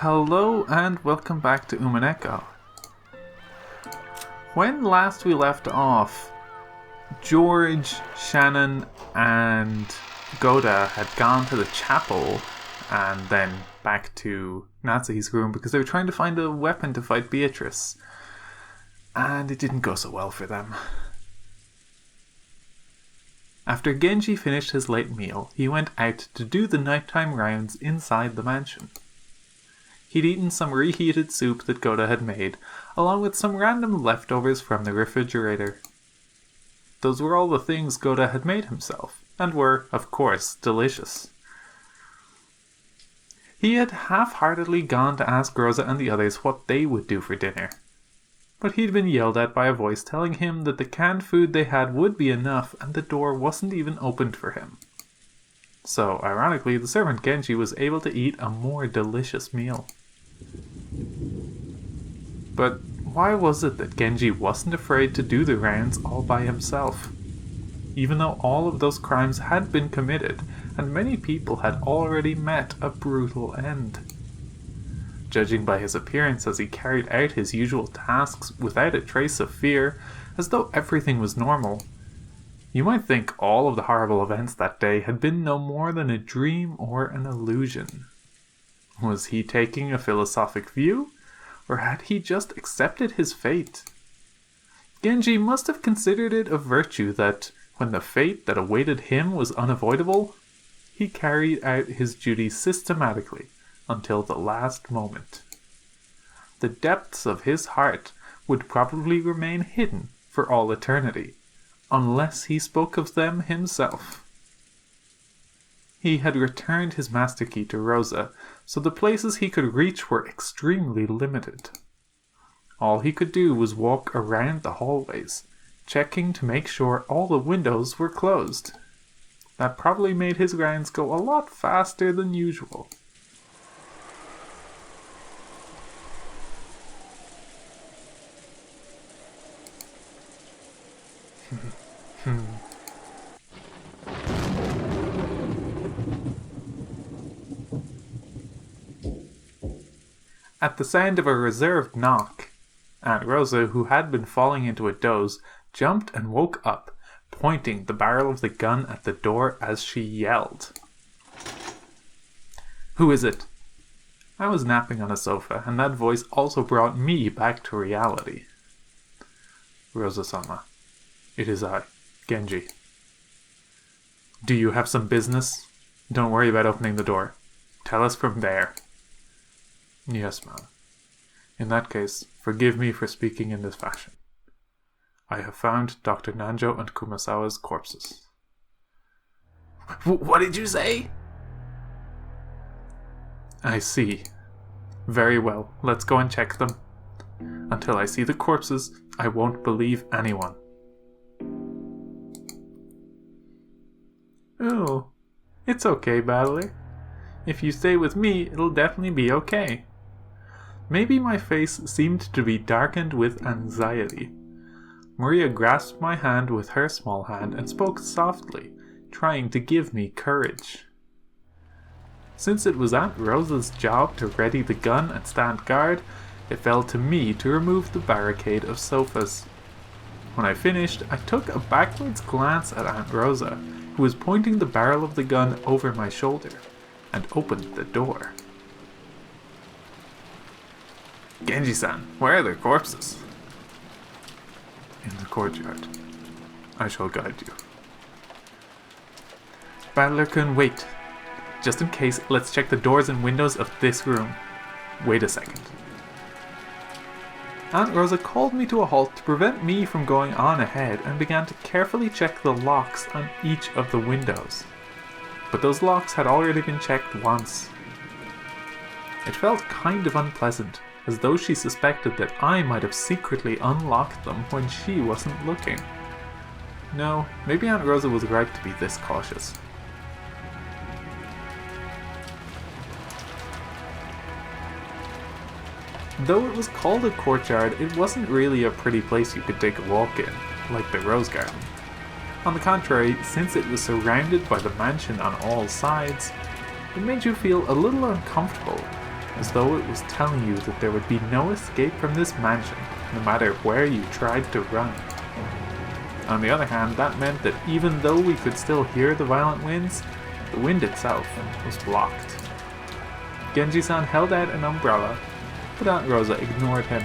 Hello and welcome back to Umineko. When last we left off, George, Shannon and Goda had gone to the chapel and then back to Natsuhi's room because they were trying to find a weapon to fight Beatrice. And it didn't go so well for them. After Genji finished his late meal, he went out to do the nighttime rounds inside the mansion. He'd eaten some reheated soup that Goda had made, along with some random leftovers from the refrigerator. Those were all the things Goda had made himself, and were, of course, delicious. He had half-heartedly gone to ask Rosa and the others what they would do for dinner. But he'd been yelled at by a voice telling him that the canned food they had would be enough and the door wasn't even opened for him. So, ironically, the servant Genji was able to eat a more delicious meal. But why was it that Genji wasn't afraid to do the rounds all by himself? Even though all of those crimes had been committed, and many people had already met a brutal end. Judging by his appearance as he carried out his usual tasks without a trace of fear, as though everything was normal, you might think all of the horrible events that day had been no more than a dream or an illusion. Was he taking a philosophic view, or had he just accepted his fate? Genji must have considered it a virtue that, when the fate that awaited him was unavoidable, he carried out his duties systematically until the last moment. The depths of his heart would probably remain hidden for all eternity, unless he spoke of them himself. He had returned his master key to Rosa, so the places he could reach were extremely limited. All he could do was walk around the hallways, checking to make sure all the windows were closed. That probably made his rounds go a lot faster than usual. At the sound of a reserved knock, Aunt Rosa, who had been falling into a doze, jumped and woke up, pointing the barrel of the gun at the door as she yelled. "Who is it?" I was napping on a sofa, and that voice also brought me back to reality. "Rosa-sama, it is I, Genji. Do you have some business? Don't worry about opening the door. Tell us from there." "Yes, ma'am. In that case, forgive me for speaking in this fashion. I have found Dr. Nanjo and Kumasawa's corpses." What did you say?" "I see. Very well, let's go and check them. Until I see the corpses, I won't believe anyone." "Oh, it's okay, Battler. If you stay with me, it'll definitely be okay." Maybe my face seemed to be darkened with anxiety. Maria grasped my hand with her small hand and spoke softly, trying to give me courage. Since it was Aunt Rosa's job to ready the gun and stand guard, it fell to me to remove the barricade of sofas. When I finished, I took a backwards glance at Aunt Rosa, who was pointing the barrel of the gun over my shoulder, and opened the door. "Genji-san, where are their corpses?" "In the courtyard. I shall guide you." "Battler-kun, wait. Just in case, let's check the doors and windows of this room. Wait a second." Aunt Rosa called me to a halt to prevent me from going on ahead and began to carefully check the locks on each of the windows. But those locks had already been checked once. It felt kind of unpleasant, as though she suspected that I might have secretly unlocked them when she wasn't looking. No, maybe Aunt Rosa was right to be this cautious. Though it was called a courtyard, it wasn't really a pretty place you could take a walk in, like the Rose Garden. On the contrary, since it was surrounded by the mansion on all sides, it made you feel a little uncomfortable, as though it was telling you that there would be no escape from this mansion, no matter where you tried to run. On the other hand, that meant that even though we could still hear the violent winds, the wind itself was blocked. Genji-san held out an umbrella, but Aunt Rosa ignored him.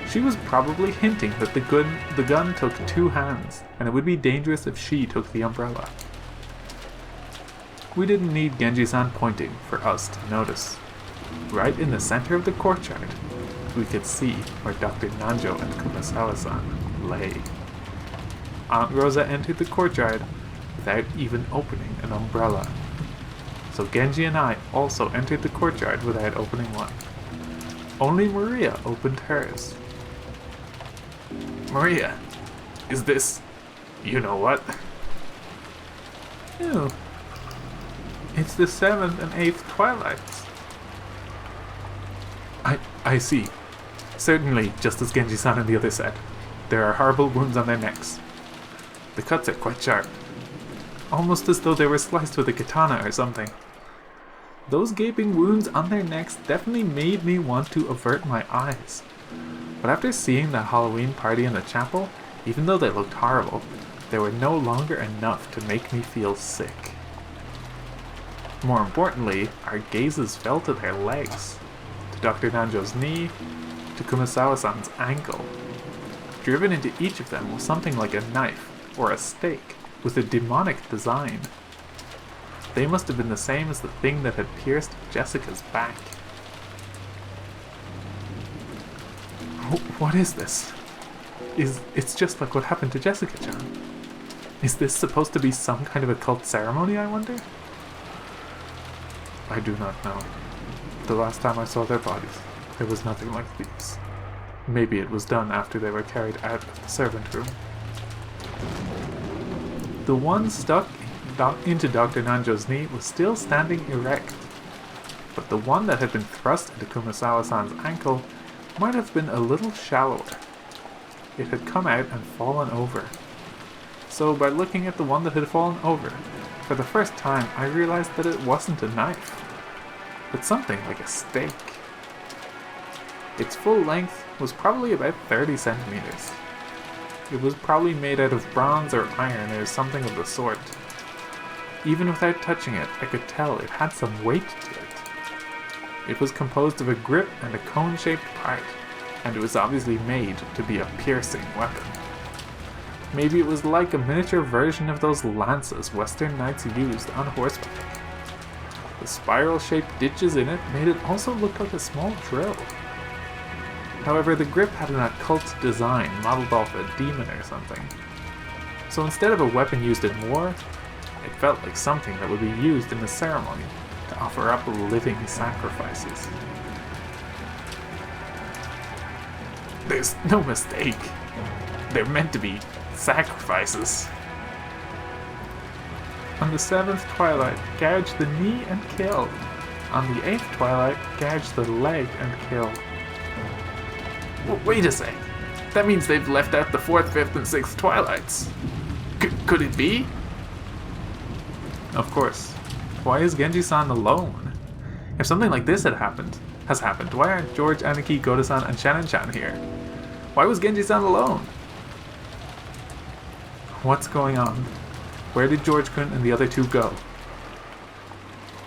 She was probably hinting that the gun took 2 hands, and it would be dangerous if she took the umbrella. We didn't need Genji-san pointing for us to notice. Right in the center of the courtyard, we could see where Dr. Nanjo and Kumasawa-san lay. Aunt Rosa entered the courtyard without even opening an umbrella. So Genji and I also entered the courtyard without opening one. Only Maria opened hers. Maria, is this... you know what? Ew. It's the 7th and 8th Twilights. I see. Certainly, just as Genji-san and the others said, there are horrible wounds on their necks. The cuts are quite sharp. Almost as though they were sliced with a katana or something. Those gaping wounds on their necks definitely made me want to avert my eyes. But after seeing that Halloween party in the chapel, even though they looked horrible, they were no longer enough to make me feel sick. More importantly, our gazes fell to their legs, to Dr. Nanjo's knee, to Kumasawa-san's ankle. Driven into each of them was something like a knife or a stake with a demonic design. They must have been the same as the thing that had pierced Jessica's back. What is this? It's just like what happened to Jessica-chan. Is this supposed to be some kind of occult ceremony, I wonder? I do not know. The last time I saw their bodies, there was nothing like these. Maybe it was done after they were carried out of the servant room. The one stuck into Dr. Nanjo's knee was still standing erect, but the one that had been thrust into Kumasawa-san's ankle might have been a little shallower. It had come out and fallen over. So by looking at the one that had fallen over, for the first time I realized that it wasn't a knife, but something like a stake. Its full length was probably about 30 centimeters. It was probably made out of bronze or iron or something of the sort. Even without touching it, I could tell it had some weight to it. It was composed of a grip and a cone-shaped part, and it was obviously made to be a piercing weapon. Maybe it was like a miniature version of those lances Western knights used on horseback. The spiral-shaped ditches in it made it also look like a small drill. However, the grip had an occult design modeled off a demon or something. So instead of a weapon used in war, it felt like something that would be used in a ceremony to offer up living sacrifices. There's no mistake. They're meant to be sacrifices. On the 7th Twilight, gouge the knee and kill. On the 8th Twilight, gouge the leg and kill. Wait a sec. That means they've left out the 4th, 5th, and 6th Twilights. Could it be? Of course. Why is Genji-san alone? If something like this has happened, why aren't George, Aniki, Goda-san, and Shannon-chan here? Why was Genji-san alone? What's going on? Where did George-kun and the other two go?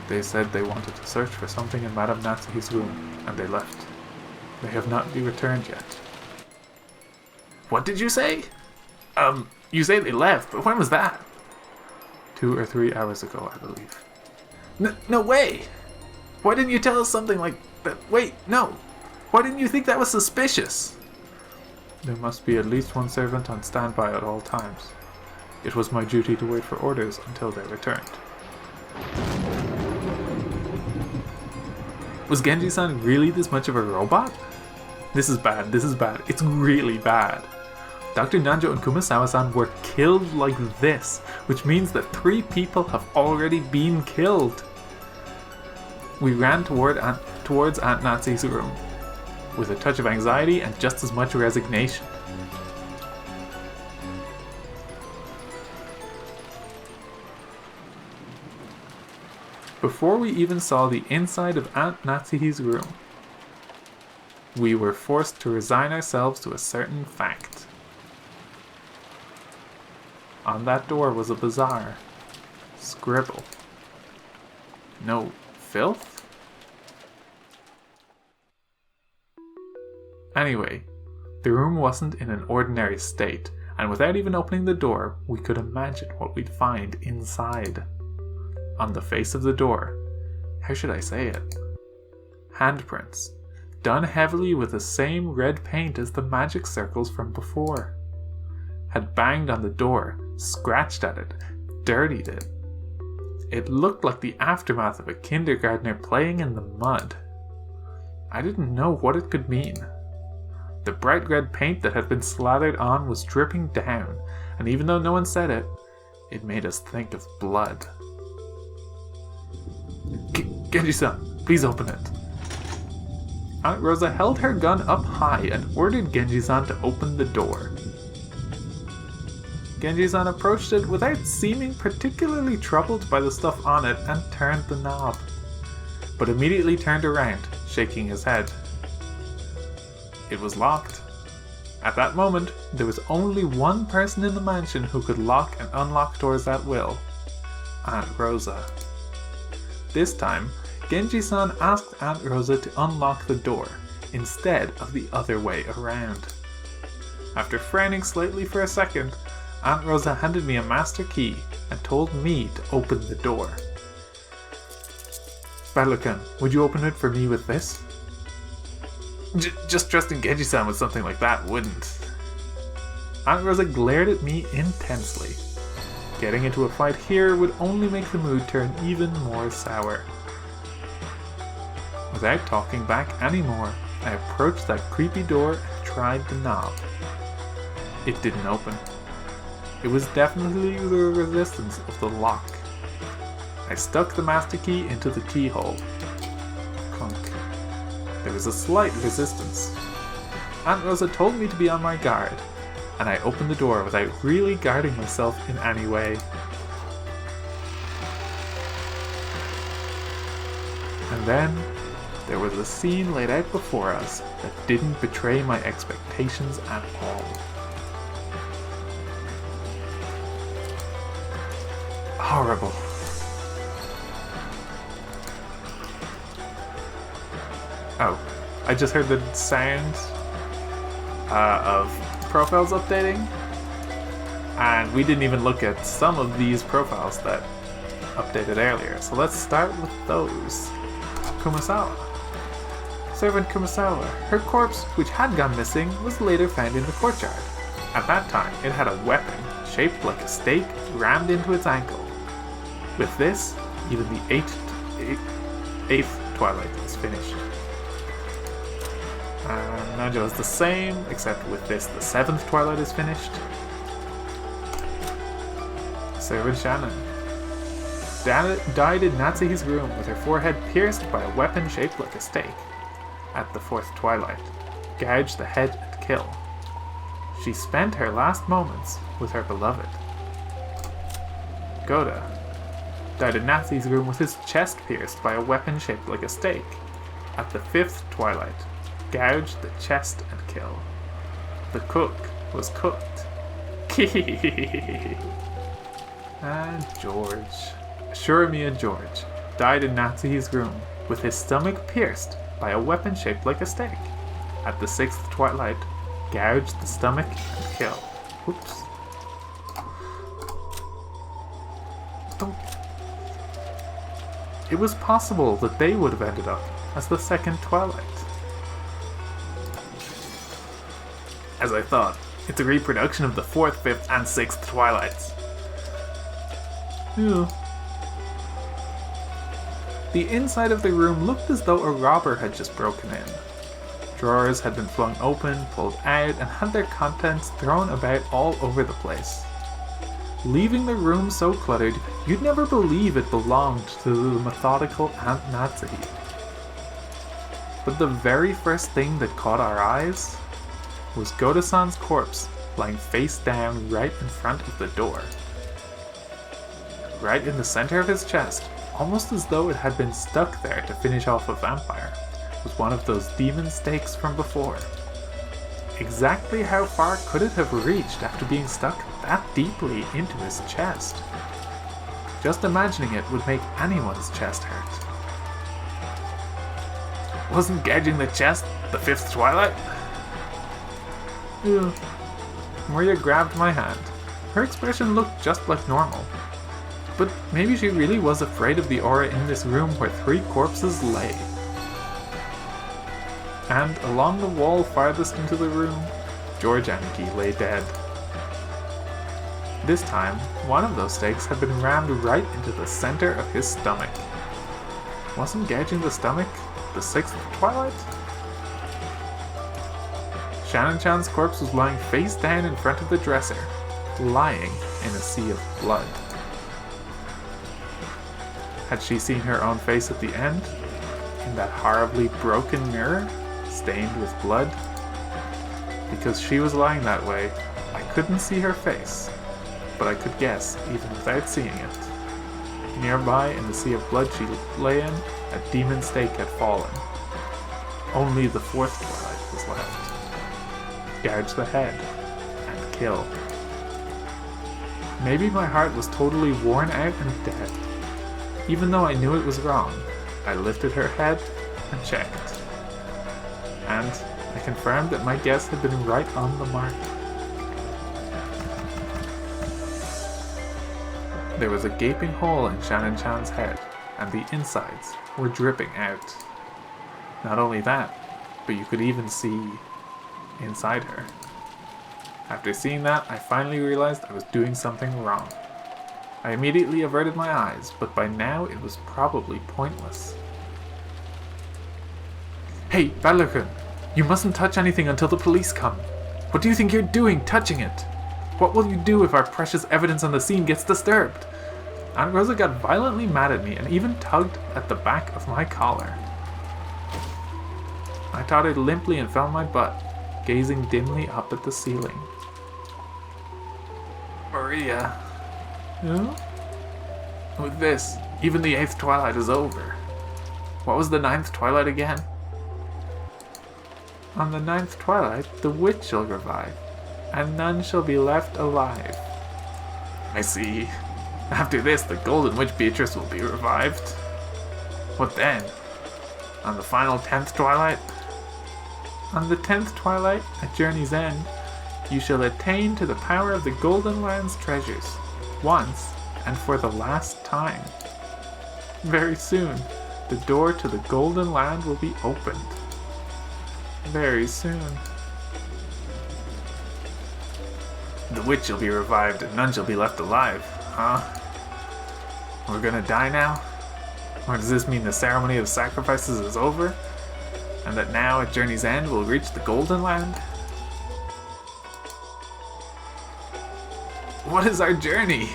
They said they wanted to search for something in Madame Natsuhi's room, and they left. They have not returned yet. What did you say? You say they left, but when was that? 2 or 3 hours ago, I believe. No way! Why didn't you tell us something like that? Wait, no! Why didn't you think that was suspicious? There must be at least one servant on standby at all times. It was my duty to wait for orders until they returned. Was Genji-san really this much of a robot? This is bad, it's really bad. Dr. Nanjo and Kumasawa-san were killed like this, which means that 3 people have already been killed. We ran towards Aunt Natsuhi's room, with a touch of anxiety and just as much resignation. Before we even saw the inside of Aunt Natsuhi's room, we were forced to resign ourselves to a certain fact. On that door was a bizarre scribble. No filth? Anyway, the room wasn't in an ordinary state, and without even opening the door, we could imagine what we'd find inside. On the face of the door, how should I say it? Handprints, done heavily with the same red paint as the magic circles from before. Had banged on the door, scratched at it, dirtied it. It looked like the aftermath of a kindergartner playing in the mud. I didn't know what it could mean. The bright red paint that had been slathered on was dripping down, and even though no one said it, it made us think of blood. Genji-san, please open it. Aunt Rosa held her gun up high and ordered Genji-san to open the door. Genji-san approached it without seeming particularly troubled by the stuff on it and turned the knob, but immediately turned around, shaking his head. It was locked. At that moment, there was only one person in the mansion who could lock and unlock doors at will: Aunt Rosa. This time, Genji-san asked Aunt Rosa to unlock the door, instead of the other way around. After frowning slightly for a second, Aunt Rosa handed me a master key and told me to open the door. Battler-kun, would you open it for me with this? Just trusting Genji-san with something like that wouldn't. Aunt Rosa glared at me intensely. Getting into a fight here would only make the mood turn even more sour. Without talking back anymore, I approached that creepy door and tried the knob. It didn't open. It was definitely the resistance of the lock. I stuck the master key into the keyhole. Clunk. There was a slight resistance. Aunt Rosa told me to be on my guard, and I opened the door without really guarding myself in any way. And then, there was a scene laid out before us that didn't betray my expectations at all. Horrible. Oh, I just heard the sound of profiles updating, and we didn't even look at some of these profiles that updated earlier, so let's start with those. Kumasawa. Servant Kumasawa. Her corpse, which had gone missing, was later found in the courtyard. At that time, it had a weapon shaped like a stake rammed into its ankle. With this, even the eighth Twilight is finished. Najo is the same, except with this, the 7th Twilight is finished. Servant Shannon. Died in Natsuhi's room with her forehead pierced by a weapon shaped like a stake. At the 4th Twilight, gouged the head and kill. She spent her last moments with her beloved. Goda. Died in Natsuhi's room with his chest pierced by a weapon shaped like a stake. At the 5th Twilight, gouged the chest and kill. The cook was cooked. And George. Ushiromiya George died in Natsuhi's room with his stomach pierced by a weapon shaped like a stake. At the 6th Twilight, gouged the stomach and kill. Oops. Don't. It was possible that they would have ended up as the 2nd Twilight. As I thought, it's a reproduction of the 4th, 5th, and 6th Twilights. Ew. The inside of the room looked as though a robber had just broken in. Drawers had been flung open, pulled out, and had their contents thrown about all over the place. Leaving the room so cluttered, you'd never believe it belonged to the methodical Aunt Natsuhi. But the very first thing that caught our eyes was Goda-san's corpse lying face down right in front of the door. Right in the center of his chest, almost as though it had been stuck there to finish off a vampire, was one of those demon stakes from before. Exactly how far could it have reached after being stuck that deeply into his chest? Just imagining it would make anyone's chest hurt. Wasn't gauging the chest the fifth Twilight? Ugh. Moria grabbed my hand. Her expression looked just like normal. But maybe she really was afraid of the aura in this room where 3 corpses lay. And along the wall farthest into the room, George Aniki lay dead. This time, one of those stakes had been rammed right into the center of his stomach. Wasn't gauging the stomach the 6th Twilight? Shannon-chan's corpse was lying face down in front of the dresser, lying in a sea of blood. Had she seen her own face at the end, in that horribly broken mirror, stained with blood? Because she was lying that way, I couldn't see her face, but I could guess even without seeing it. Nearby, in the sea of blood she lay in, a demon stake had fallen. Only the 4th Twilight was left. Gouge the head, and kill. Maybe my heart was totally worn out and dead. Even though I knew it was wrong, I lifted her head and checked. And I confirmed that my guess had been right on the mark. There was a gaping hole in Shannon-chan's head, and the insides were dripping out. Not only that, but you could even see inside her. After seeing that, I finally realized I was doing something wrong. I immediately averted my eyes, but by now it was probably pointless. Hey, Battler-kun! You mustn't touch anything until the police come. What do you think you're doing, touching it? What will you do if our precious evidence on the scene gets disturbed? Aunt Rosa got violently mad at me and even tugged at the back of my collar. I tottered limply and fell on my butt, gazing dimly up at the ceiling. Maria. Huh? With this, even the 8th Twilight is over. What was the 9th Twilight again? On the 9th Twilight, the witch shall revive, and none shall be left alive. I see. After this, the Golden Witch Beatrice will be revived. What then? On the final 10th Twilight? On the 10th Twilight, at Journey's End, you shall attain to the power of the Golden Land's treasures, once and for the last time. Very soon, the door to the Golden Land will be opened. Very soon. The witch shall be revived and none shall be left alive, huh? We're gonna die now? Or does this mean the ceremony of sacrifices is over? And that now at Journey's End we'll reach the Golden Land? What is our journey?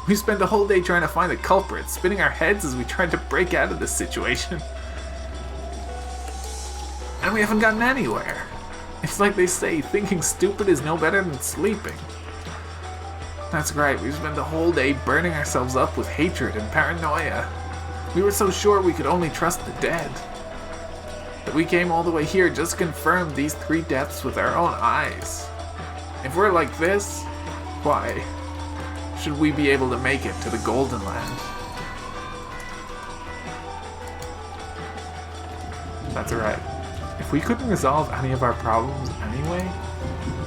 We spent a whole day trying to find the culprit, spinning our heads as we tried to break out of this situation. And we haven't gotten anywhere. It's like they say, thinking stupid is no better than sleeping. That's right, we spent the whole day burning ourselves up with hatred and paranoia. We were so sure we could only trust the dead. That we came all the way here just to confirm these 3 deaths with our own eyes. If we're like this, why should we be able to make it to the Golden Land? That's right. If we couldn't resolve any of our problems anyway,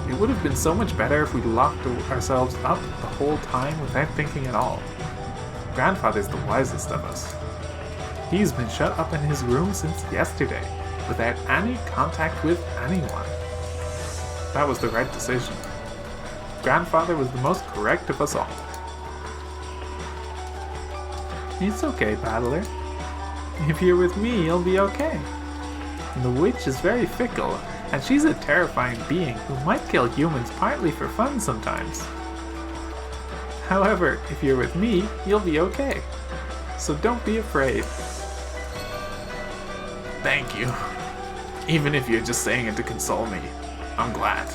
it would have been so much better if we locked ourselves up the whole time without thinking at all. Grandfather's the wisest of us. He's been shut up in his room since yesterday, without any contact with anyone. That was the right decision. Grandfather was the most correct of us all. It's okay, Battler. If you're with me, you'll be okay. The witch is very fickle, and she's a terrifying being who might kill humans partly for fun sometimes. However, if you're with me, you'll be okay. So don't be afraid. Thank you. Even if you're just saying it to console me, I'm glad.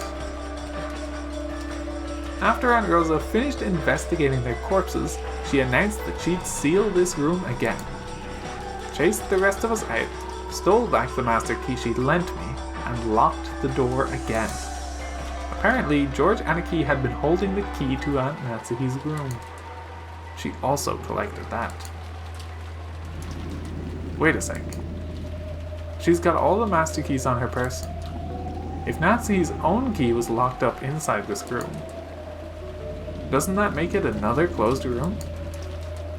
After Aunt Rosa finished investigating their corpses, she announced that she'd seal this room again. Chased the rest of us out, stole back the master key she'd lent me, and locked the door again. Apparently, George Aniki had been holding the key to Aunt Natsuki's room. She also collected that. Wait a sec. She's got all the master keys on her person. If Natsuki's own key was locked up inside this room, doesn't that make it another closed room?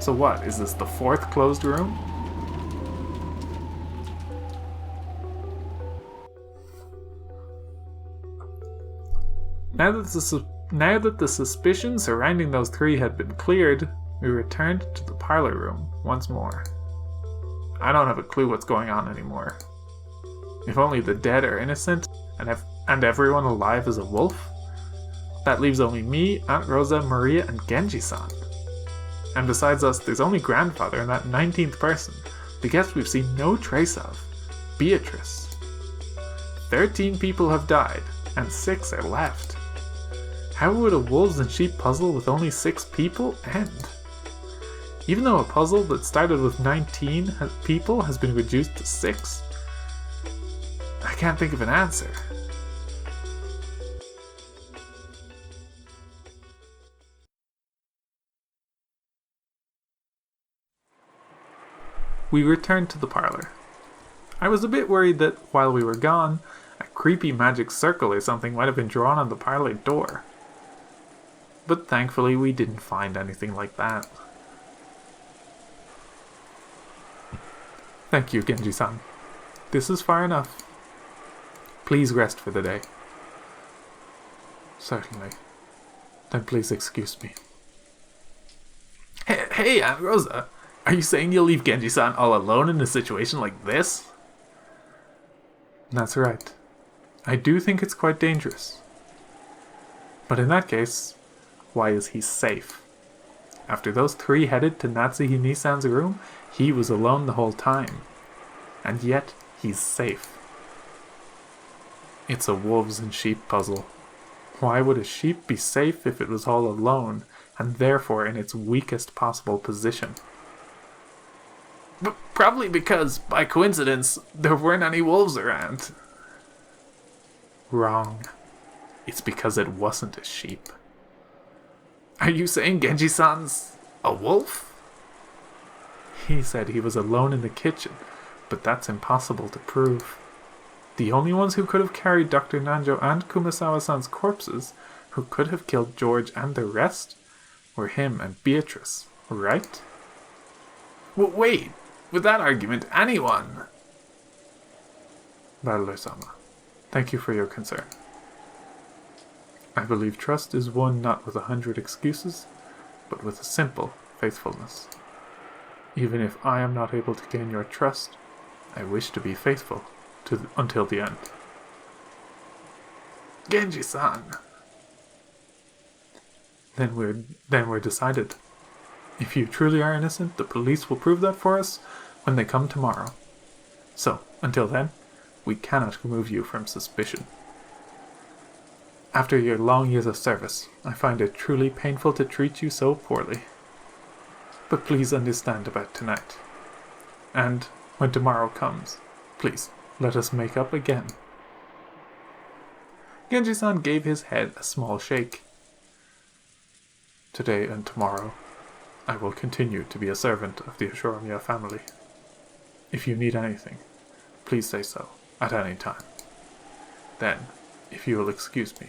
So what, is this the fourth closed room? Now that the suspicion surrounding those three had been cleared, we returned to the parlor room once more. I don't have a clue what's going on anymore. If only the dead are innocent, and everyone alive is a wolf, that leaves only me, Aunt Rosa, Maria, and Genji-san. And besides us, there's only Grandfather and that 19th person, the guest we've seen no trace of, Beatrice. 13 people have died, and 6 are left. How would a wolves and sheep puzzle with only 6 people end? Even though a puzzle that started with 19 people has been reduced to 6, I can't think of an answer. We returned to the parlor. I was a bit worried that, while we were gone, a creepy magic circle or something might have been drawn on the parlor door. But thankfully we didn't find anything like that. Thank you, Genji-san. This is far enough. Please rest for the day. Certainly. Then please excuse me. Hey, Aunt Rosa! Are you saying you'll leave Genji-san all alone in a situation like this? That's right. I do think it's quite dangerous. But in that case, why is he safe? After those 3 headed to Natsuki-Nisan's room, he was alone the whole time. And yet, he's safe. It's a wolves and sheep puzzle. Why would a sheep be safe if it was all alone, and therefore in its weakest possible position? Probably because, by coincidence, there weren't any wolves around. Wrong. It's because it wasn't a sheep. Are you saying Genji-san's a wolf? He said he was alone in the kitchen, but that's impossible to prove. The only ones who could have carried Dr. Nanjo and Kumasawa-san's corpses, who could have killed George and the rest, were him and Beatrice, right? Wait! With that argument, anyone! Battler-sama, thank you for your concern. I believe trust is won not with 100 excuses, but with a simple faithfulness. Even if I am not able to gain your trust, I wish to be faithful until the end. Genji-san! Then we're decided. If you truly are innocent, the police will prove that for us when they come tomorrow. So, until then, we cannot remove you from suspicion. After your long years of service, I find it truly painful to treat you so poorly. But please understand about tonight. And, when tomorrow comes, please, let us make up again. Genji-san gave his head a small shake. Today and tomorrow, I will continue to be a servant of the Ushiromiya family. If you need anything, please say so, at any time. Then, if you will excuse me.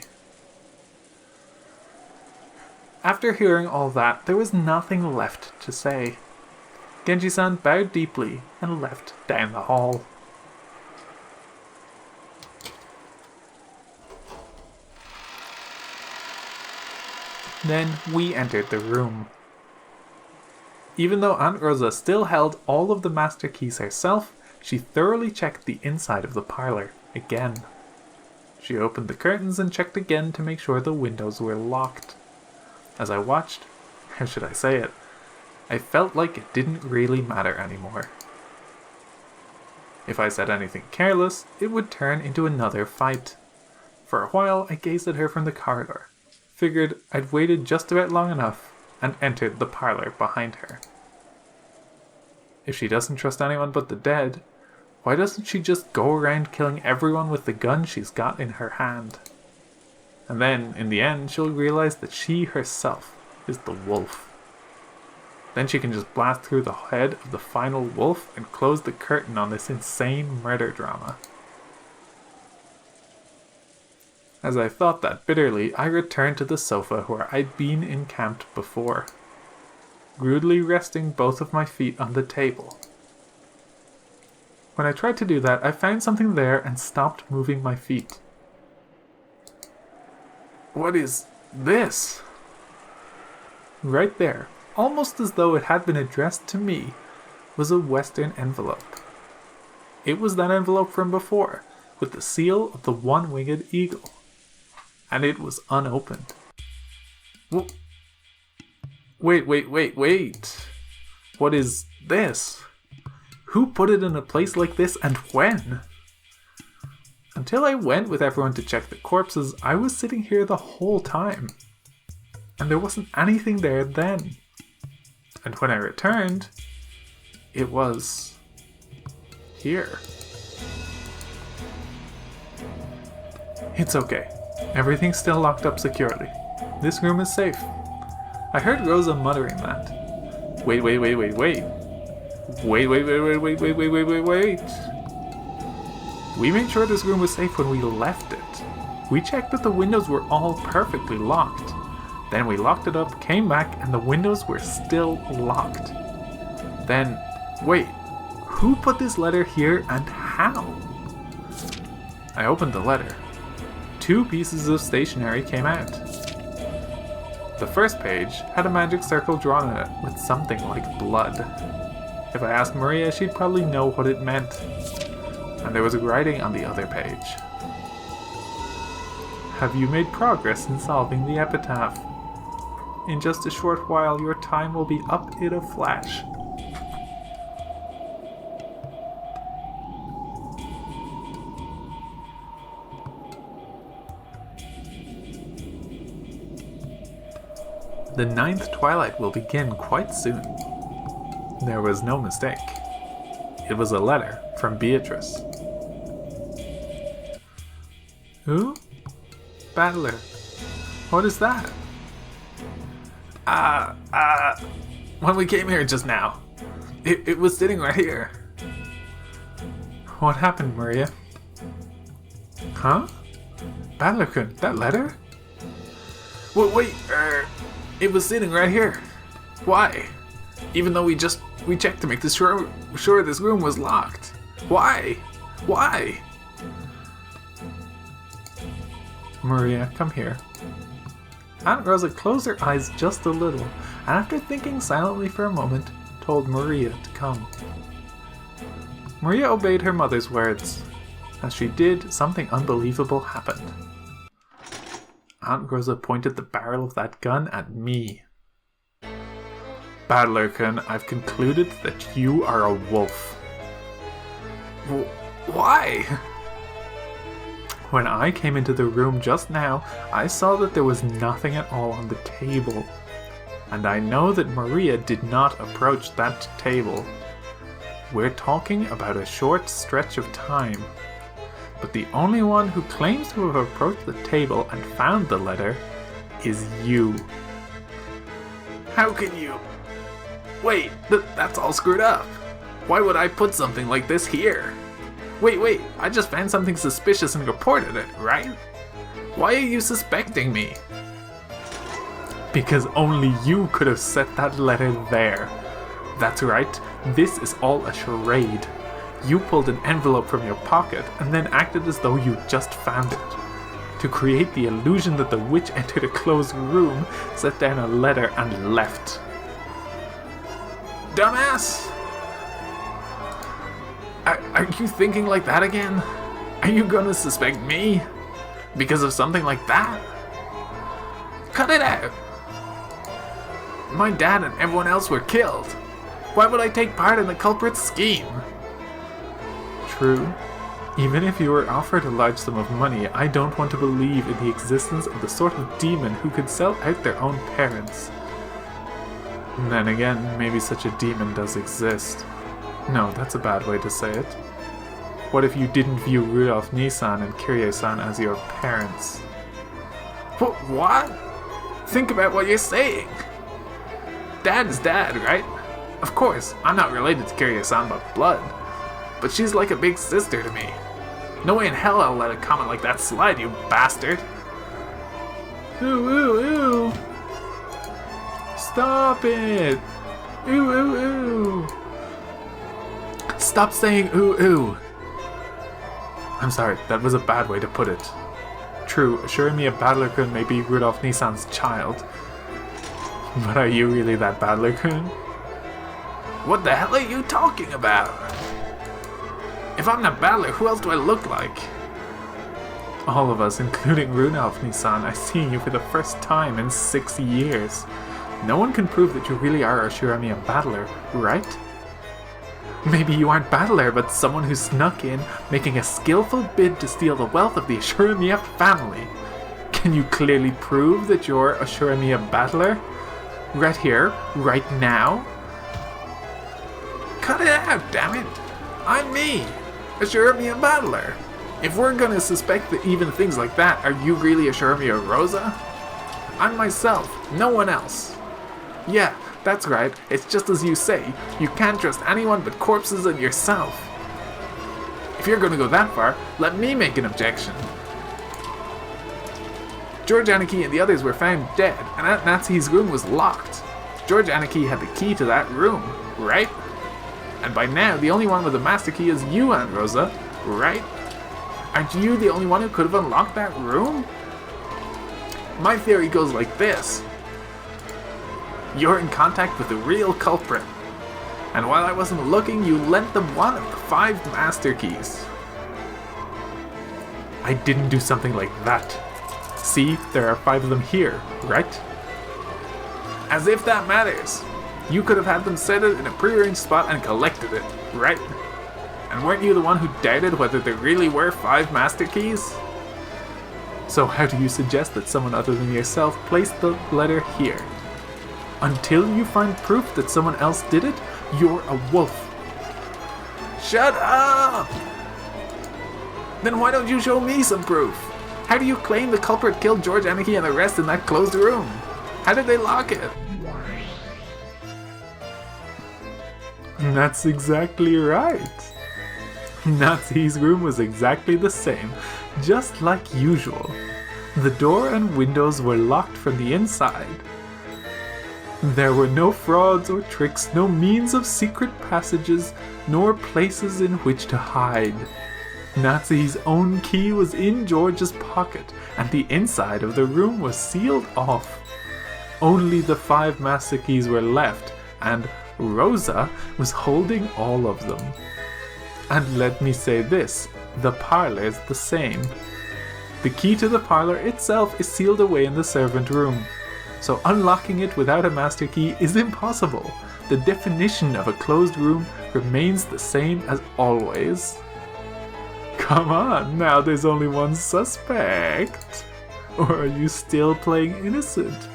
After hearing all that, there was nothing left to say. Genji-san bowed deeply and left down the hall. Then we entered the room. Even though Aunt Rosa still held all of the master keys herself, she thoroughly checked the inside of the parlor again. She opened the curtains and checked again to make sure the windows were locked. As I watched, how should I say it, I felt like it didn't really matter anymore. If I said anything careless, it would turn into another fight. For a while, I gazed at her from the corridor. Figured I'd waited just about long enough, and entered the parlor behind her. If she doesn't trust anyone but the dead, why doesn't she just go around killing everyone with the gun she's got in her hand? And then, in the end, she'll realize that she herself is the wolf. Then she can just blast through the head of the final wolf and close the curtain on this insane murder drama. As I thought that bitterly, I returned to the sofa where I'd been encamped before, rudely resting both of my feet on the table. When I tried to do that, I found something there and stopped moving my feet. What is this? Right there, almost as though it had been addressed to me, was a Western envelope. It was that envelope from before, with the seal of the one-winged eagle. And it was unopened. Wait. What is this? Who put it in a place like this and when? Until I went with everyone to check the corpses, I was sitting here the whole time. And there wasn't anything there then. And when I returned, it was here. It's okay. Everything's still locked up securely. This room is safe. I heard Rosa muttering that. Wait. We made sure this room was safe when we left it. We checked that the windows were all perfectly locked. Then we locked it up, came back, and the windows were still locked. Then, wait, who put this letter here and how? I opened the letter. 2 pieces of stationery came out. The first page had a magic circle drawn in it with something like blood. If I asked Maria, she'd probably know what it meant. And there was writing on the other page. Have you made progress in solving the epitaph? In just a short while, your time will be up in a flash. The 9th Twilight will begin quite soon. There was no mistake. It was a letter from Beatrice. Who? Battler. What is that? When we came here just now, it was sitting right here. What happened, Maria? Huh? Battler-kun, that letter? Wait, it was sitting right here. Why? Even though we checked to make sure this room was locked. Why? Maria, come here. Aunt Rosa closed her eyes just a little, and after thinking silently for a moment, told Maria to come. Maria obeyed her mother's words. As she did, something unbelievable happened. Aunt Rosa pointed the barrel of that gun at me. Battler-kun, I've concluded that you are a wolf. Why? When I came into the room just now, I saw that there was nothing at all on the table. And I know that Maria did not approach that table. We're talking about a short stretch of time. But the only one who claims to have approached the table and found the letter is you. How can you? Wait, that's all screwed up. Why would I put something like this here? Wait, I just found something suspicious and reported it, right? Why are you suspecting me? Because only you could have set that letter there. That's right, this is all a charade. You pulled an envelope from your pocket and then acted as though you just found it. To create the illusion that the witch entered a closed room, set down a letter and left. Dumbass! Are you thinking like that again? Are you gonna suspect me? Because of something like that? Cut it out! My dad and everyone else were killed. Why would I take part in the culprit's scheme? True. Even if you were offered a large sum of money, I don't want to believe in the existence of the sort of demon who could sell out their own parents. And then again, maybe such a demon does exist. No, that's a bad way to say it. What if you didn't view Rudolph Nissan and Kiryu-san as your parents? What? Think about what you're saying. Dad is dad, right? Of course, I'm not related to Kiryu-san by blood, but she's like a big sister to me. No way in hell I'll let a comment like that slide, you bastard. Ooh, ooh, ooh. Stop it. Ooh, ooh, ooh. Stop saying ooh, ooh. I'm sorry, that was a bad way to put it. True, Ushiromiya Battler-kun may be Rudolph Nissan's child. But are you really that Battler-kun? What the hell are you talking about? If I'm not Battler, who else do I look like? All of us, including Rudolph Nissan, are seeing you for the first time in 6 years. No one can prove that you really are Ushiromiya Battler, right? Maybe you aren't Battler, but someone who snuck in, making a skillful bid to steal the wealth of the Ushiromiya family. Can you clearly prove that you're Ushiromiya Battler? Right here, right now? Cut it out, damn it! I'm me, Ushiromiya Battler. If we're gonna suspect that even things like that, are you really Ushiromiya Rosa? I'm myself, no one else. Yeah, that's right, it's just as you say, you can't trust anyone but corpses and yourself. If you're gonna go that far, let me make an objection. George Aniki and the others were found dead, and Aunt Natsu's room was locked. George Aniki had the key to that room, right? And by now, the only one with the master key is you, Aunt Rosa, right? Aren't you the only one who could have unlocked that room? My theory goes like this. You're in contact with the real culprit. And while I wasn't looking, you lent them one of the 5 master keys. I didn't do something like that. See, there are 5 of them here, right? As if that matters. You could have had them set it in a prearranged spot and collected it, right? And weren't you the one who doubted whether there really were 5 master keys? So how do you suggest that someone other than yourself placed the letter here? Until you find proof that someone else did it, you're a wolf. Shut up! Then why don't you show me some proof? How do you claim the culprit killed George Aniki and the rest in that closed room? How did they lock it? That's exactly right. Natsu's room was exactly the same, just like usual. The door and windows were locked from the inside. There were no frauds or tricks, no means of secret passages, nor places in which to hide. Natsu's own key was in George's pocket, and the inside of the room was sealed off. Only the 5 master keys were left, and Rosa was holding all of them. And let me say this, the parlor is the same. The key to the parlor itself is sealed away in the servant room, so unlocking it without a master key is impossible. The definition of a closed room remains the same as always. Come on, now there's only one suspect. Or are you still playing innocent?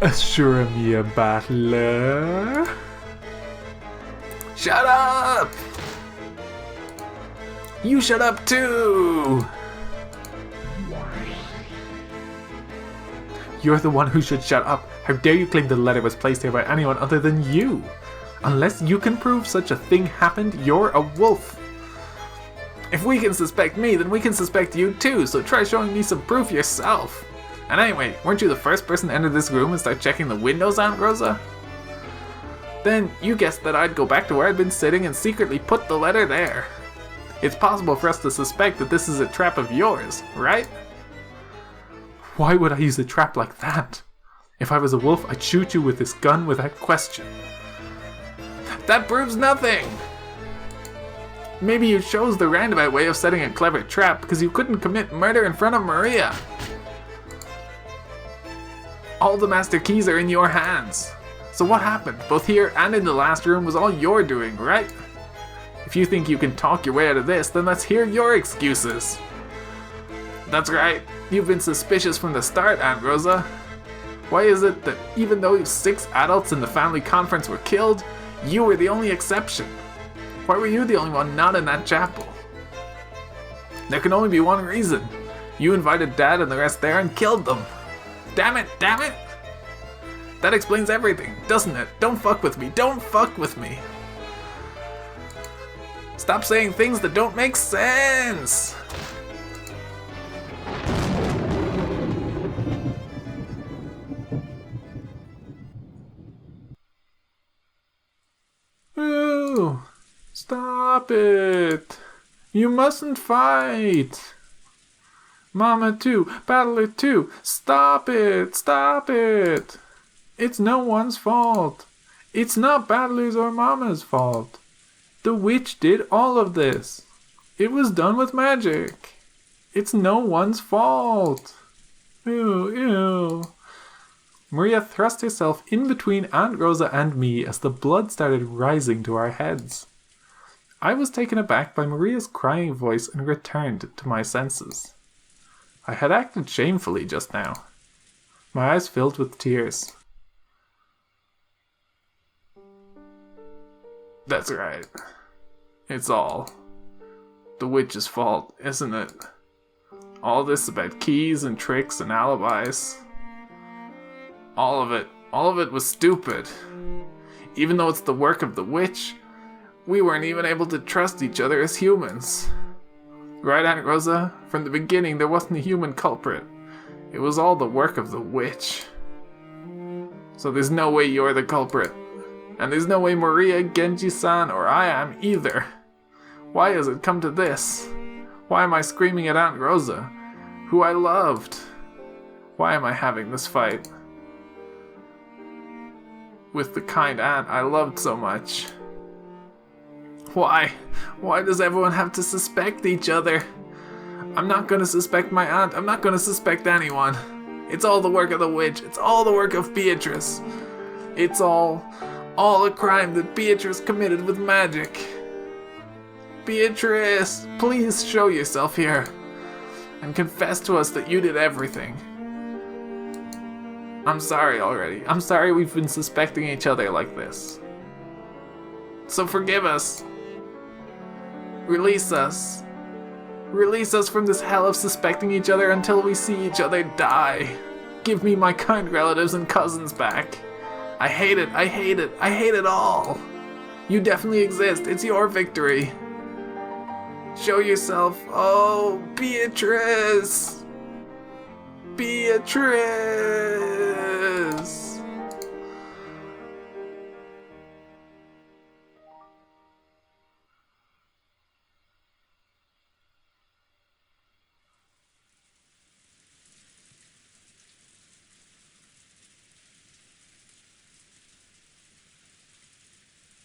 Ushiromiya Battler? Shut up! You shut up too! You're the one who should shut up. How dare you claim the letter was placed here by anyone other than you? Unless you can prove such a thing happened, you're a wolf. If we can suspect me, then we can suspect you too, so try showing me some proof yourself. And anyway, weren't you the first person to enter this room and start checking the windows, Aunt Rosa? Then you guessed that I'd go back to where I'd been sitting and secretly put the letter there. It's possible for us to suspect that this is a trap of yours, right? Why would I use a trap like that? If I was a wolf, I'd shoot you with this gun without question. That proves nothing! Maybe you chose the roundabout way of setting a clever trap because you couldn't commit murder in front of Maria. All the master keys are in your hands. So what happened, both here and in the last room, was all you're doing, right? If you think you can talk your way out of this, then let's hear your excuses. That's right. You've been suspicious from the start, Aunt Rosa. Why is it that even though 6 adults in the family conference were killed, you were the only exception? Why were you the only one not in that chapel? There can only be one reason. You invited Dad and the rest there and killed them. Damn it, damn it! That explains everything, doesn't it? Don't fuck with me, don't fuck with me. Stop saying things that don't make sense! Ooh, stop it! You mustn't fight! Mama too, Battler too, stop it, stop it! It's no one's fault. It's not Battler's or Mama's fault. The witch did all of this. It was done with magic. It's no one's fault. Ew, ew. Maria thrust herself in between Aunt Rosa and me as the blood started rising to our heads. I was taken aback by Maria's crying voice and returned to my senses. I had acted shamefully just now. My eyes filled with tears. That's right. It's all the witch's fault, isn't it? All this about keys and tricks and alibis. All of it was stupid. Even though it's the work of the witch, we weren't even able to trust each other as humans. Right, Aunt Rosa? From the beginning, there wasn't a human culprit. It was all the work of the witch. So there's no way you're the culprit. And there's no way Maria, Genji-san, or I am either. Why has it come to this? Why am I screaming at Aunt Rosa, who I loved? Why am I having this fight with the kind aunt I loved so much? Why? Why does everyone have to suspect each other? I'm not gonna suspect my aunt. I'm not gonna suspect anyone. It's all the work of the witch. It's all the work of Beatrice. It's all a crime that Beatrice committed with magic. Beatrice, please show yourself here and confess to us that you did everything. I'm sorry already. I'm sorry we've been suspecting each other like this. So forgive us. Release us. Release us from this hell of suspecting each other until we see each other die. Give me my kind relatives and cousins back. I hate it, I hate it, I hate it all. You definitely exist, it's your victory. Show yourself. Oh, Beatrice! Beatrice!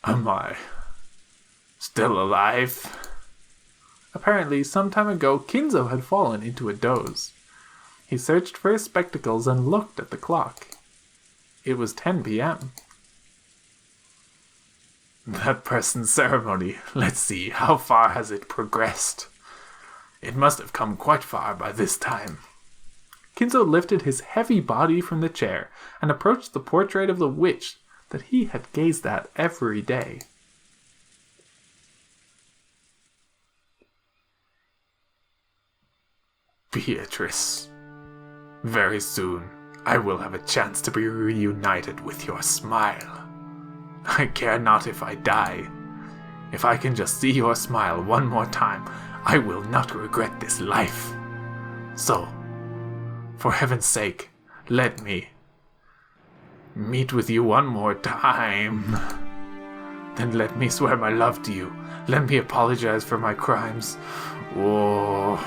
Am I still alive? Apparently, some time ago, Kinzo had fallen into a doze. He searched for his spectacles and looked at the clock. It was 10 p.m. That person's ceremony. Let's see, how far has it progressed? It must have come quite far by this time. Kinzo lifted his heavy body from the chair and approached the portrait of the witch that he had gazed at every day. Beatrice, very soon I will have a chance to be reunited with your smile. I care not if I die. If I can just see your smile one more time, I will not regret this life. So, for heaven's sake, let me meet with you one more time. Then let me swear my love to you. Let me apologize for my crimes. Oh,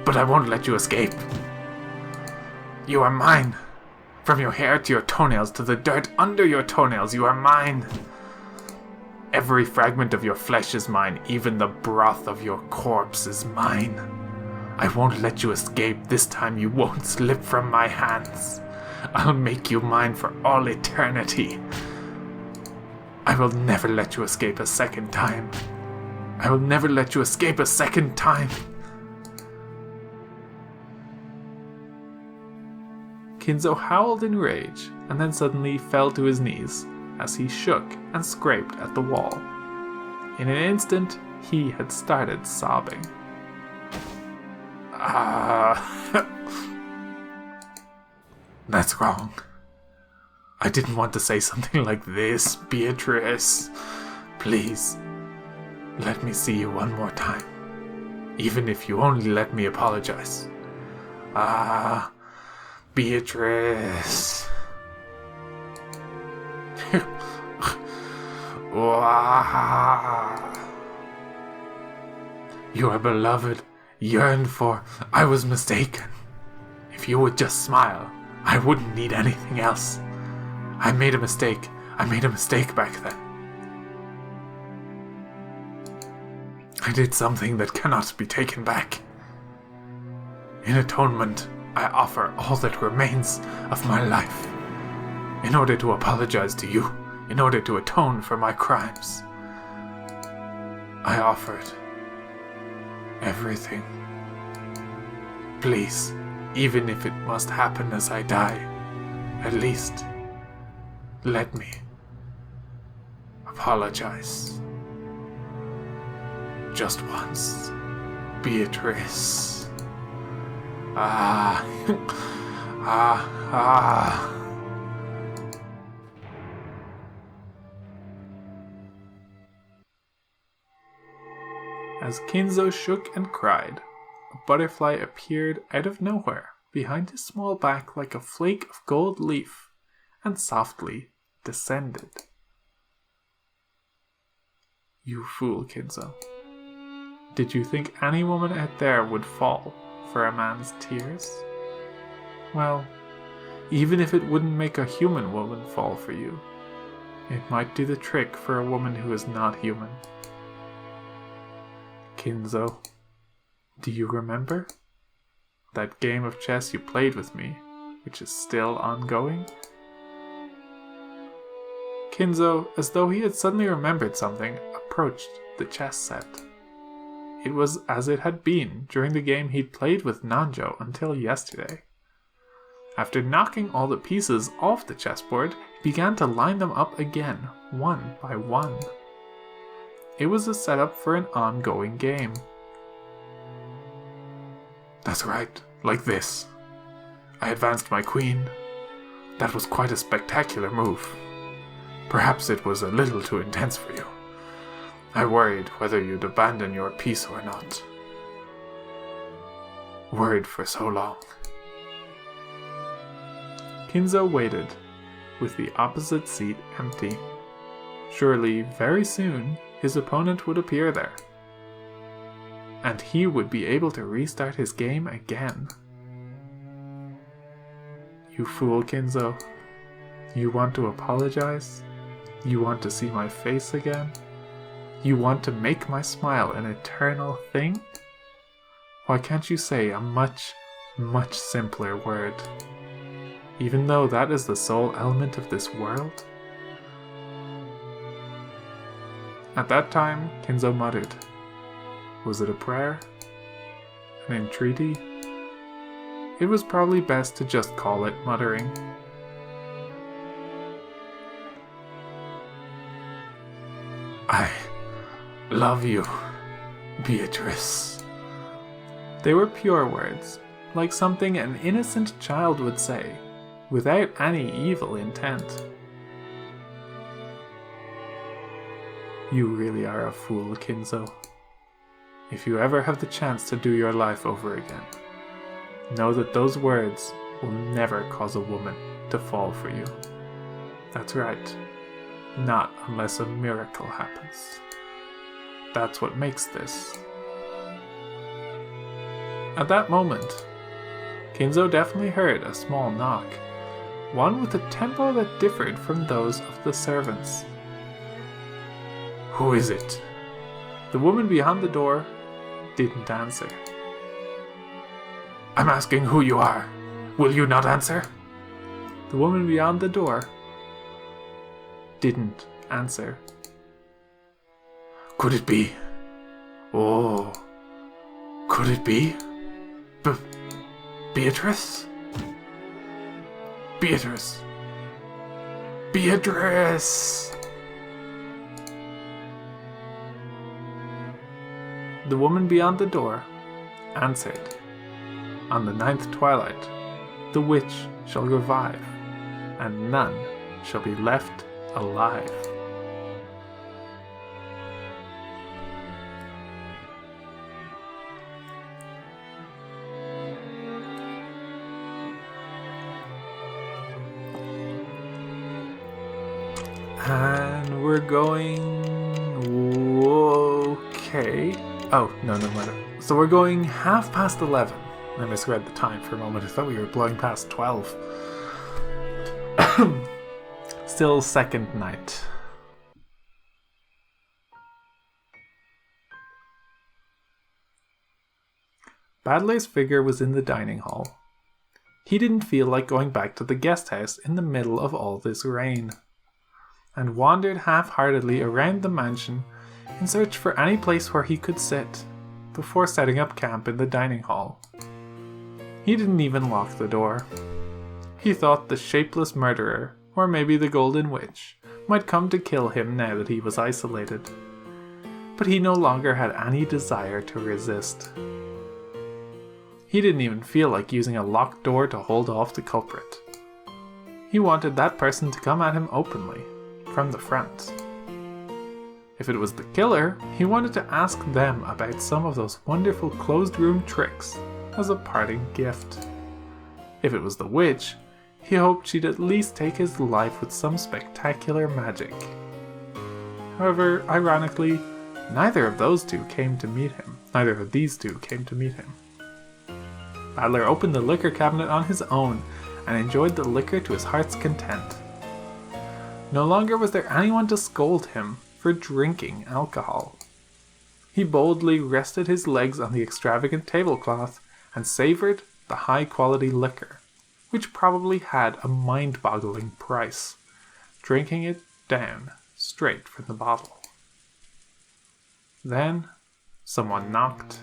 but I won't let you escape. You are mine. From your hair to your toenails to the dirt under your toenails, you are mine. Every fragment of your flesh is mine. Even the broth of your corpse is mine. I won't let you escape. This time you won't slip from my hands. I'll make you mine for all eternity. I will never let you escape a second time. I will never let you escape a second time. Kinzo howled in rage and then suddenly fell to his knees as he shook and scraped at the wall. In an instant, he had started sobbing. That's wrong. I didn't want to say something like this, Beatrice. Please, let me see you one more time. Even if you only let me apologize. Beatrice. You are beloved, yearned for. I was mistaken. If you would just smile, I wouldn't need anything else. I made a mistake. I made a mistake back then. I did something that cannot be taken back. In atonement, I offer all that remains of my life. In order to apologize to you, in order to atone for my crimes. I offered everything. Please, even if it must happen as I die, at least let me apologize. Just once, Beatrice. As Kinzo shook and cried, a butterfly appeared out of nowhere behind his small back like a flake of gold leaf and softly descended. You fool, Kinzo. Did you think any woman out there would fall for a man's tears? Well, even if it wouldn't make a human woman fall for you, it might do the trick for a woman who is not human. Kinzo, do you remember that game of chess you played with me, which is still ongoing? Kinzo, as though he had suddenly remembered something, approached the chess set. It was as it had been during the game he'd played with Nanjo until yesterday. After knocking all the pieces off the chessboard, he began to line them up again, one by one. It was a setup for an ongoing game. That's right, like this. I advanced my queen. That was quite a spectacular move. Perhaps it was a little too intense for you. I worried whether you'd abandon your piece or not. Worried for so long. Kinzo waited, with the opposite seat empty. Surely, very soon, his opponent would appear there. And he would be able to restart his game again. You fool, Kinzo. You want to apologize? You want to see my face again? You want to make my smile an eternal thing? Why can't you say a much, much simpler word? Even though that is the sole element of this world? At that time, Kinzo muttered. Was it a prayer? An entreaty? It was probably best to just call it muttering. I love you, Beatrice. They were pure words, like something an innocent child would say, without any evil intent. You really are a fool, Kinzo. If you ever have the chance to do your life over again, know that those words will never cause a woman to fall for you. That's right. Not unless a miracle happens. That's what makes this. At that moment, Kinzo definitely heard a small knock, one with a tempo that differed from those of the servants. Who is it? The woman behind the door didn't answer. I'm asking who you are. Will you not answer? The woman beyond the door didn't answer. Could it be? Oh, could it be? Beatrice? Beatrice! Beatrice! The woman beyond the door answered, "On the 9th twilight, the witch shall revive, and none shall be left alive." And we're going... okay. Oh, no. So we're going 11:30. I misread the time for a moment. I thought we were blowing past 12. Still second night. Badler's figure was in the dining hall. He didn't feel like going back to the guest house in the middle of all this rain, and wandered half-heartedly around the mansion in search for any place where he could sit, before setting up camp in the dining hall. He didn't even lock the door. He thought the shapeless murderer, or maybe the Golden Witch, might come to kill him now that he was isolated. But he no longer had any desire to resist. He didn't even feel like using a locked door to hold off the culprit. He wanted that person to come at him openly, from the front. If it was the killer, he wanted to ask them about some of those wonderful closed room tricks as a parting gift. If it was the witch, he hoped she'd at least take his life with some spectacular magic. However, ironically, neither of these two came to meet him. Badler opened the liquor cabinet on his own and enjoyed the liquor to his heart's content. No longer was there anyone to scold him for drinking alcohol. He boldly rested his legs on the extravagant tablecloth and savoured the high-quality liquor, which probably had a mind-boggling price, drinking it down straight from the bottle. Then, someone knocked.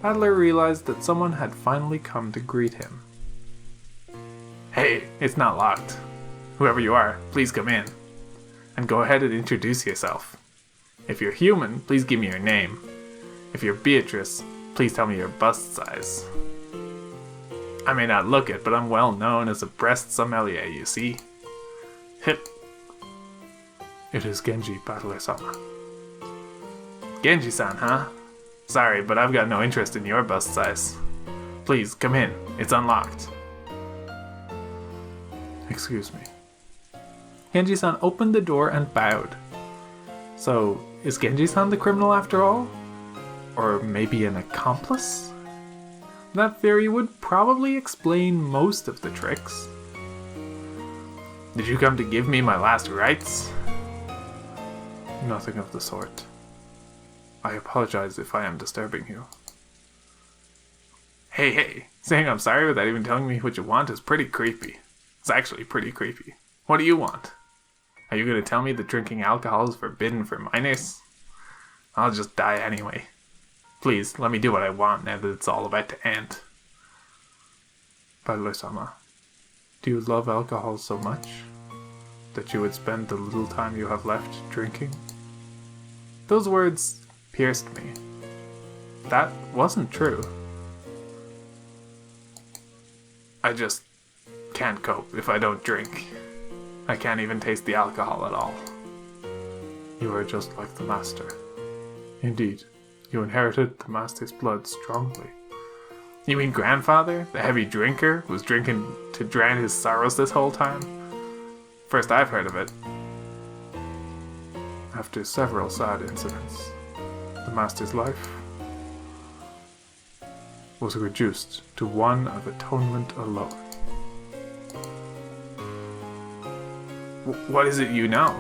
Badler realized that someone had finally come to greet him. "Hey, it's not locked. Whoever you are, please come in. And go ahead and introduce yourself. If you're human, please give me your name. If you're Beatrice, please tell me your bust size. I may not look it, but I'm well known as a breast sommelier, you see. Hip." "It is Genji, Badler-sama." "Genji-san, huh? Sorry, but I've got no interest in your bust size. Please, come in. It's unlocked." "Excuse me." Genji-san opened the door and bowed. So, is Genji-san the criminal after all? Or maybe an accomplice? That theory would probably explain most of the tricks. "Did you come to give me my last rites?" "Nothing of the sort. I apologize if I am disturbing you." Hey, saying I'm sorry without even telling me what you want is pretty creepy. It's actually pretty creepy. What do you want? Are you going to tell me that drinking alcohol is forbidden for minors? I'll just die anyway. Please, let me do what I want now that it's all about to end. Badler-sama, do you love alcohol so much that you would spend the little time you have left drinking? Those words pierced me. That wasn't true. I just can't cope if I don't drink. I can't even taste the alcohol at all. You are just like the master. Indeed, you inherited the master's blood strongly. You mean grandfather, the heavy drinker, was drinking to drown his sorrows this whole time? First I've heard of it. After several sad incidents, the master's life was reduced to one of atonement alone. What is it you know?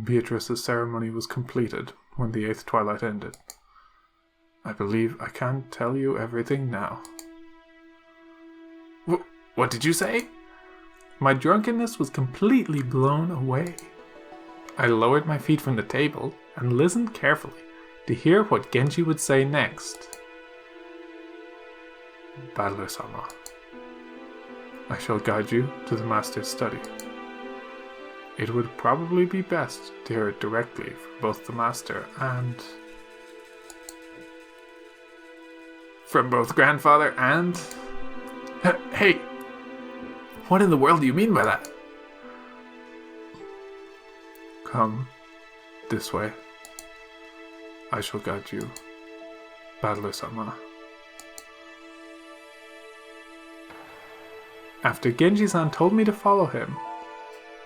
Beatrice's ceremony was completed when the 8th twilight ended. I believe I can't tell you everything now. What did you say? My drunkenness was completely blown away. I lowered my feet from the table and listened carefully to hear what Genji would say next. Battler-sama, I shall guide you to the master's study. It would probably be best to hear it directly from both the master and... from both grandfather and... Hey! What in the world do you mean by that? Come this way. I shall guide you, Battler-sama. After Genji-san told me to follow him,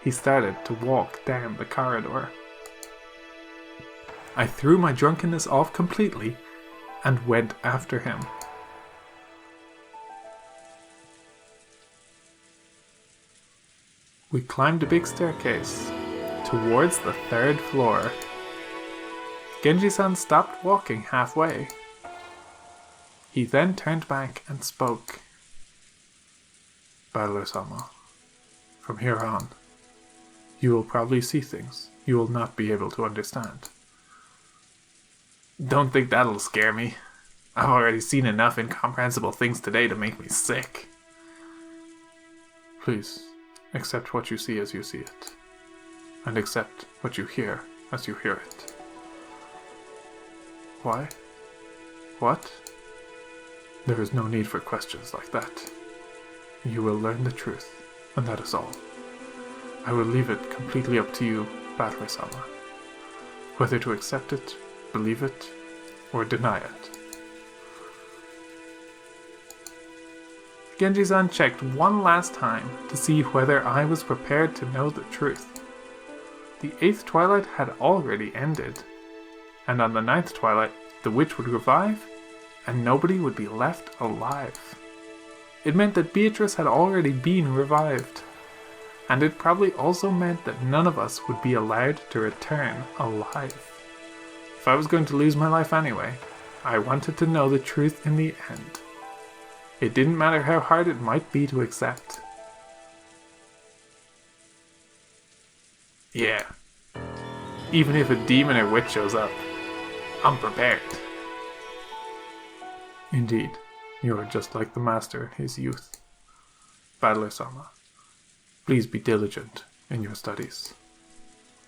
he started to walk down the corridor. I threw my drunkenness off completely and went after him. We climbed a big staircase towards the 3rd floor. Genji-san stopped walking halfway. He then turned back and spoke. Battler-sama, from here on, you will probably see things you will not be able to understand. Don't think that'll scare me. I've already seen enough incomprehensible things today to make me sick. Please, accept what you see as you see it, and accept what you hear as you hear it. Why? What? There is no need for questions like that. You will learn the truth, and that is all. I will leave it completely up to you, Battler-sama, whether to accept it, believe it, or deny it. Genji-san checked one last time to see whether I was prepared to know the truth. The 8th Twilight had already ended, and on the 9th Twilight, the witch would revive, and nobody would be left alive. It meant that Beatrice had already been revived, and it probably also meant that none of us would be allowed to return alive. If I was going to lose my life anyway, I wanted to know the truth in the end. It didn't matter how hard it might be to accept. Yeah. Even if a demon or witch shows up, I'm prepared. Indeed, you are just like the master in his youth. Battler-sama, please be diligent in your studies.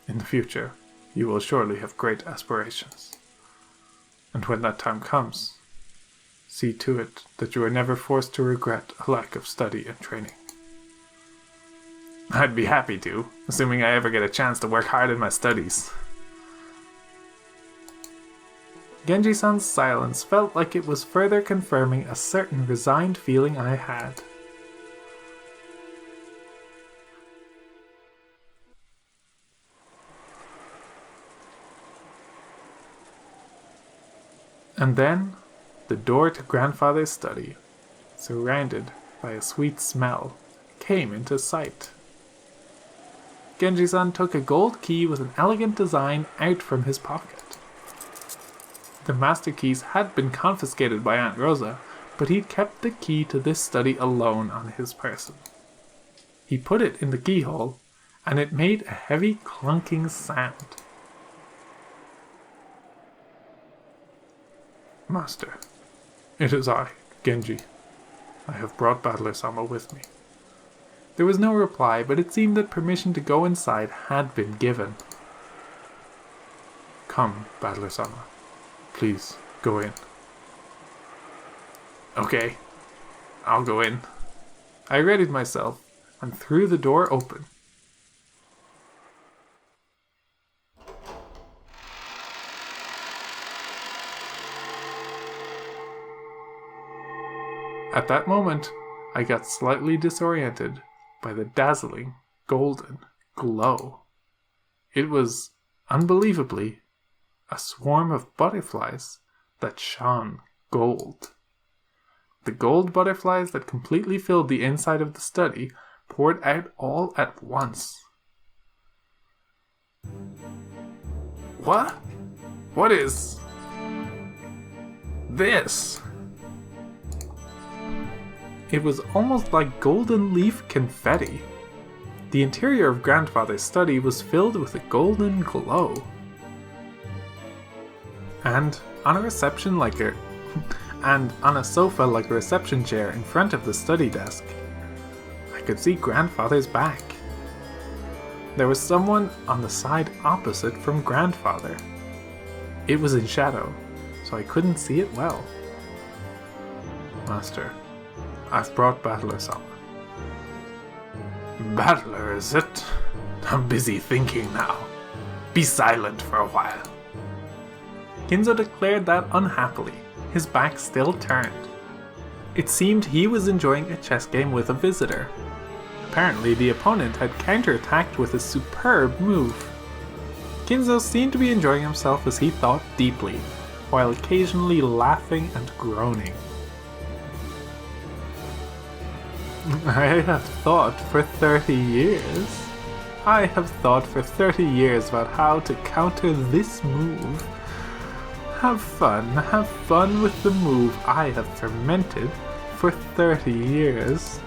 In the future, you will surely have great aspirations. And when that time comes, see to it that you are never forced to regret a lack of study and training. I'd be happy to, assuming I ever get a chance to work hard in my studies. Genji-san's silence felt like it was further confirming a certain resigned feeling I had. And then, the door to grandfather's study, surrounded by a sweet smell, came into sight. Genji-san took a gold key with an elegant design out from his pocket. The master keys had been confiscated by Aunt Rosa, but he'd kept the key to this study alone on his person. He put it in the keyhole, and it made a heavy clunking sound. Master, it is I, Genji. I have brought Battler-sama with me. There was no reply, but it seemed that permission to go inside had been given. Come, Battler-sama. Please, go in. Okay, I'll go in. I readied myself and threw the door open. At that moment, I got slightly disoriented by the dazzling golden glow. It was, unbelievably, a swarm of butterflies that shone gold. The gold butterflies that completely filled the inside of the study poured out all at once. What? What is this? It was almost like golden leaf confetti. The interior of Grandfather's study was filled with a golden glow. And on a sofa like a reception chair in front of the study desk, I could see Grandfather's back. There was someone on the side opposite from Grandfather. It was in shadow, so I couldn't see it well. Master, I've brought Battler-sama. Battler, is it? I'm busy thinking now. Be silent for a while. Kinzo declared that unhappily, his back still turned. It seemed he was enjoying a chess game with a visitor. Apparently, the opponent had counterattacked with a superb move. Kinzo seemed to be enjoying himself as he thought deeply, while occasionally laughing and groaning. I have thought for 30 years. I have thought for 30 years about how to counter this move. Have fun with the move I have fermented for 30 years.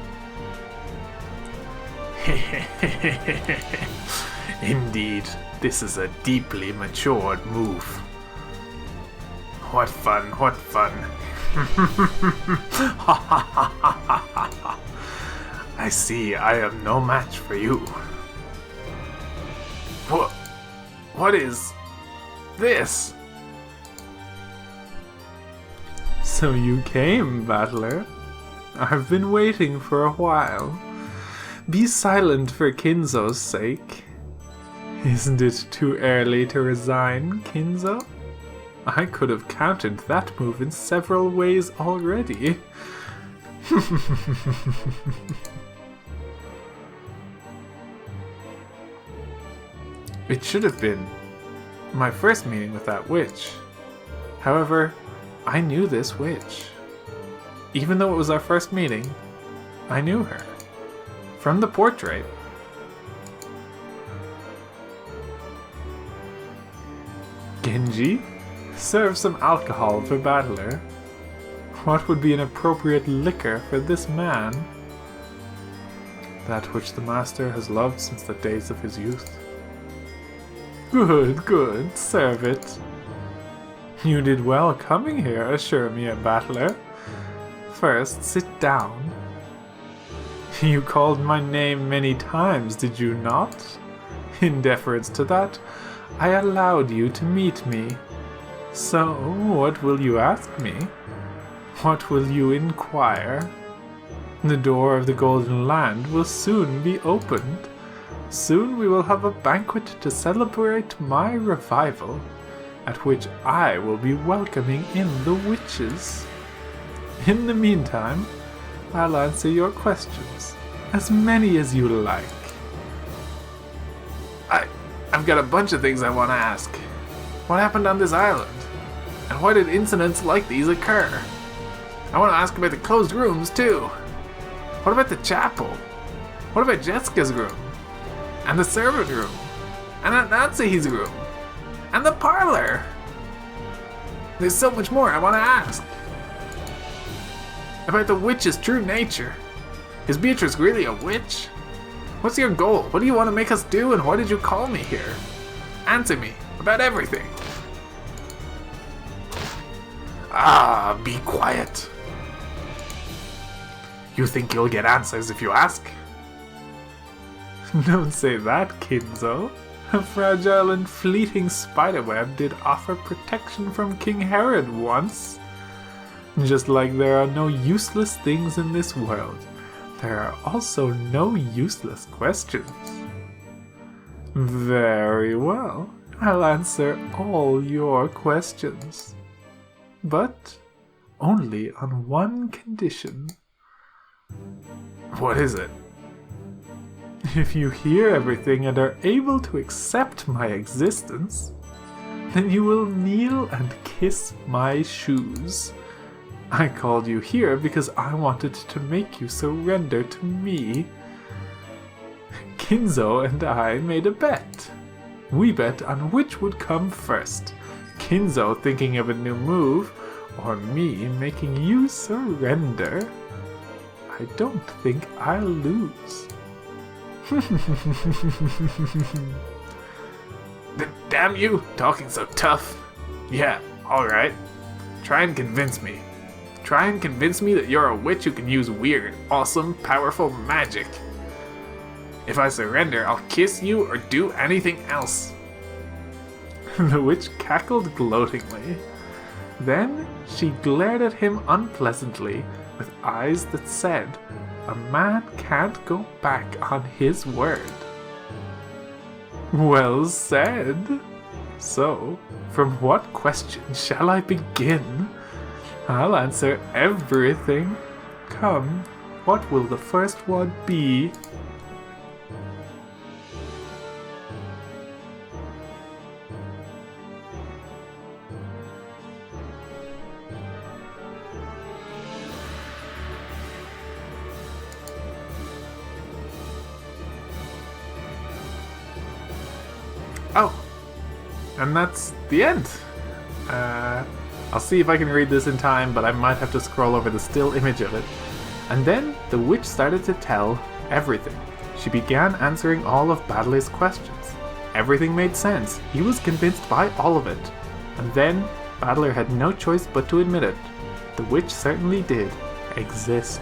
Indeed, this is a deeply matured move. What fun, what fun. I see I am no match for you. What is this? So you came, Battler. I've been waiting for a while. Be silent for Kinzo's sake. Isn't it too early to resign, Kinzo? I could have countered that move in several ways already. It should have been my first meeting with that witch. However, I knew this witch. Even though it was our first meeting, I knew her. From the portrait. Genji, serve some alcohol for Battler. What would be an appropriate liquor for this man? That which the master has loved since the days of his youth. Good, serve it. You did well coming here, Ushiromiya Battler. First, sit down. You called my name many times, did you not? In deference to that, I allowed you to meet me. So, what will you ask me? What will you inquire? The door of the Golden Land will soon be opened. Soon we will have a banquet to celebrate my revival, at which I will be welcoming in the witches. In the meantime, I'll answer your questions, as many as you like. I've got a bunch of things I want to ask. What happened on this island? And why did incidents like these occur? I want to ask about the closed rooms, too. What about the chapel? What about Jessica's room? And the servant room? And Aunt Nancy's room? And the parlor? There's so much more I want to ask. About the witch's true nature. Is Beatrice really a witch? What's your goal? What do you want to make us do, and why did you call me here? Answer me about everything. Be quiet. You think you'll get answers if you ask? Don't say that, Kinzo. A fragile and fleeting spiderweb did offer protection from King Herod once. Just like there are no useless things in this world, there are also no useless questions. Very well, I'll answer all your questions. But only on one condition. What is it? If you hear everything and are able to accept my existence, then you will kneel and kiss my shoes. I called you here because I wanted to make you surrender to me. Kinzo and I made a bet. We bet on which would come first. Kinzo thinking of a new move, or me making you surrender. I don't think I'll lose. Damn you, talking so tough. Yeah, Alright, try and convince me. Try and convince me that you're a witch who can use weird, awesome, powerful magic. If I surrender, I'll kiss you or do anything else. The witch cackled gloatingly. Then she glared at him unpleasantly with eyes that said, "A man can't go back on his word." Well said. So, from what question shall I begin? I'll answer everything. Come, what will the first one be? Oh, and that's the end. I'll see if I can read this in time, but I might have to scroll over the still image of it. And then the witch started to tell everything. She began answering all of Battler's questions. Everything made sense. He was convinced by all of it. And then Battler had no choice but to admit it. The witch certainly did exist.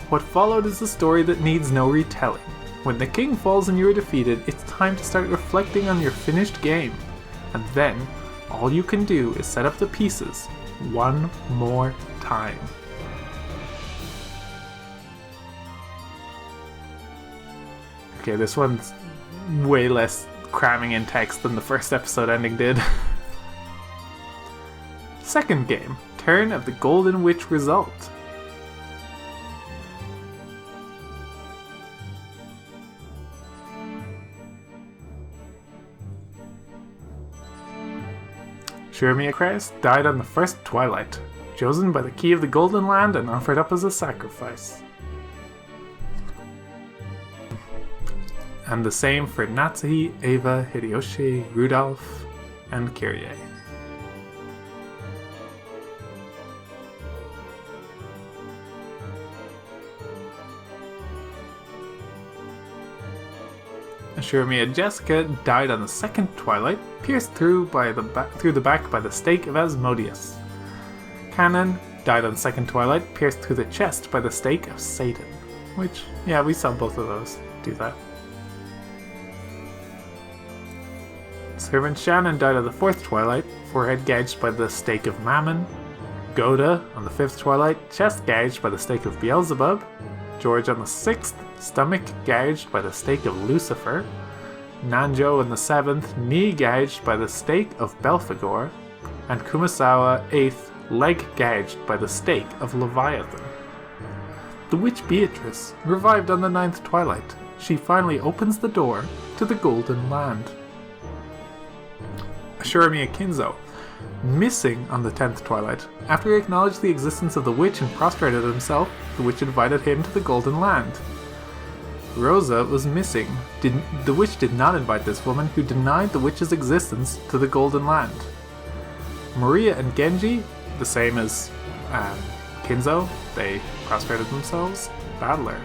What followed is a story that needs no retelling. When the king falls and you are defeated, it's time to start reflecting on your finished game. And then, all you can do is set up the pieces one more time. Okay, this one's way less cramming in text than the first episode ending did. Second game, Turn of the Golden Witch result. Ushiromiya Christ died on the first Twilight, chosen by the Key of the Golden Land and offered up as a sacrifice. And the same for Natsuhi, Eva, Hideyoshi, Rudolph, and Kyrie. Ushiromiya Jessica died on the second Twilight, pierced through the back by the stake of Asmodeus. Kanon died on second Twilight, pierced through the chest by the stake of Satan. Which, yeah, we saw both of those do that. Servant Shannon died on the fourth Twilight, forehead gouged by the stake of Mammon. Goda on the fifth Twilight, chest gouged by the stake of Beelzebub. George on the sixth, stomach gouged by the stake of Lucifer. Nanjo on the seventh, knee gouged by the stake of Belphegor. And Kumasawa, eighth, leg gouged by the stake of Leviathan. The witch Beatrice revived on the ninth Twilight. She finally opens the door to the Golden Land. Ushiromiya Kinzo, missing on the 10th Twilight. After he acknowledged the existence of the witch and prostrated himself, the witch invited him to the Golden Land. Rosa was missing. The witch did not invite this woman, who denied the witch's existence, to the Golden Land. Maria and Genji, the same as Kinzo, they prostrated themselves. Battler,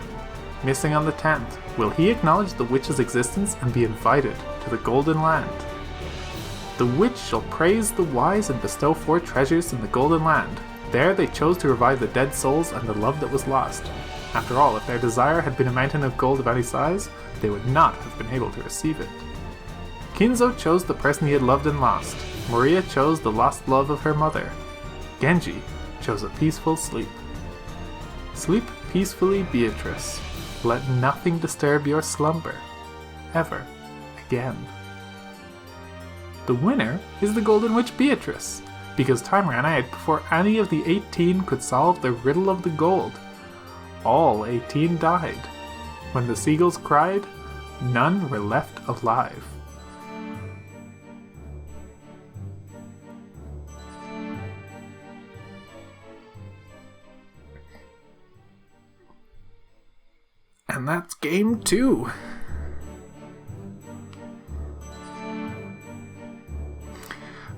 missing on the 10th. Will he acknowledge the witch's existence and be invited to the Golden Land? The witch shall praise the wise and bestow 4 treasures in the Golden Land. There they chose to revive the dead souls and the love that was lost. After all, if their desire had been a mountain of gold of any size, they would not have been able to receive it. Kinzo chose the person he had loved and lost. Maria chose the lost love of her mother. Genji chose a peaceful sleep. Sleep peacefully, Beatrice. Let nothing disturb your slumber. Ever again. The winner is the Golden Witch Beatrice, because time ran out before any of the 18 could solve the riddle of the gold. All 18 died. When the seagulls cried, none were left alive. And that's game 2.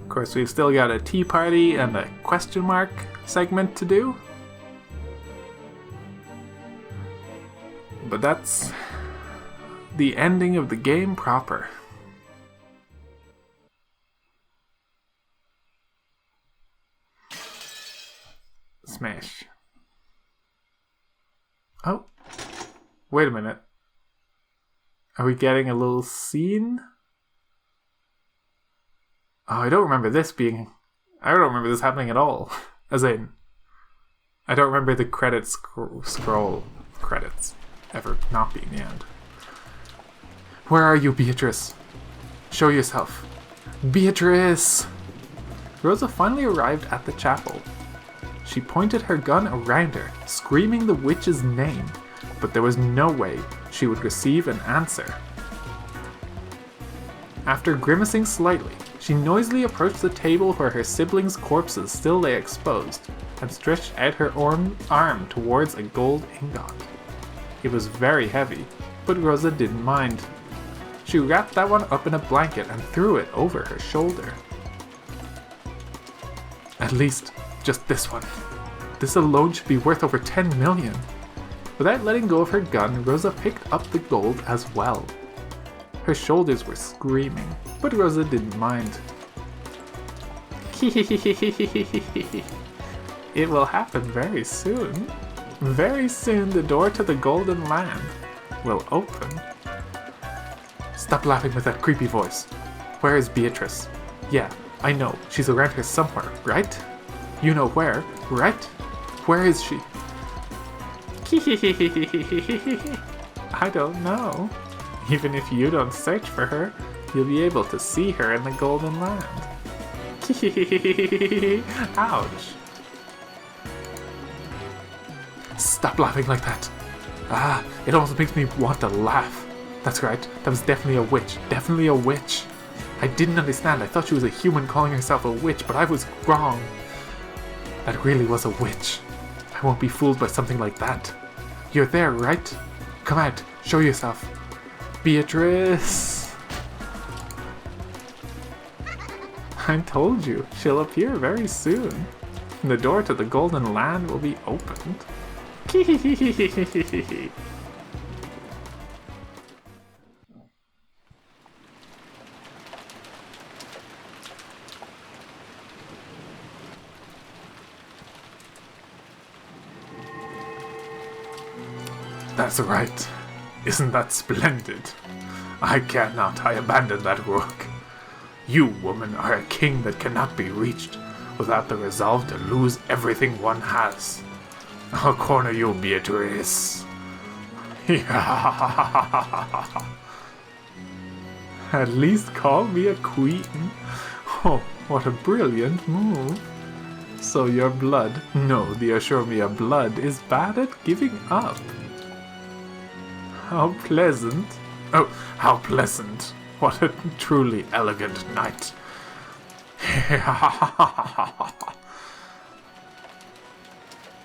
Of course, we've still got a tea party and a question mark segment to do. But that's the ending of the game proper. smash. Oh, wait a minute. Are we getting a little scene? Oh, I don't remember this happening at all. As in, I don't remember the credits scroll credits ever not being the end. Where are you, Beatrice? Show yourself. Beatrice! Rosa finally arrived at the chapel. She pointed her gun around her, screaming the witch's name, but there was no way she would receive an answer. After grimacing slightly, she noisily approached the table where her siblings' corpses still lay exposed, and stretched out her arm towards a gold ingot. It was very heavy, but Rosa didn't mind. She wrapped that one up in a blanket and threw it over her shoulder. At least, just this one. This alone should be worth over 10 million. Without letting go of her gun, Rosa picked up the gold as well. Her shoulders were screaming, but Rosa didn't mind. It will happen very soon. Very soon the door to the Golden Land will open. Stop laughing with that creepy voice. Where is Beatrice? Yeah, I know, she's around here somewhere, right? You know where, right? Where is she? I don't know. Even if you don't search for her, you'll be able to see her in the Golden Land. Ouch. Stop laughing like that. Ah, it almost makes me want to laugh. That's right, that was definitely a witch. Definitely a witch. I didn't understand. I thought she was a human calling herself a witch, but I was wrong. That really was a witch. I won't be fooled by something like that. You're there, right? Come out, show yourself. Beatrice! I told you, she'll appear very soon. The door to the Golden Land will be opened. That's right. Isn't that splendid? I cannot. I abandon that work. You, woman, are a king that cannot be reached without the resolve to lose everything one has. I'll corner you, Beatrice. At least call me a queen. Oh, what a brilliant move. So your blood, no, the Ushiromiya blood, is bad at giving up. How pleasant. Oh, how pleasant. What a truly elegant night.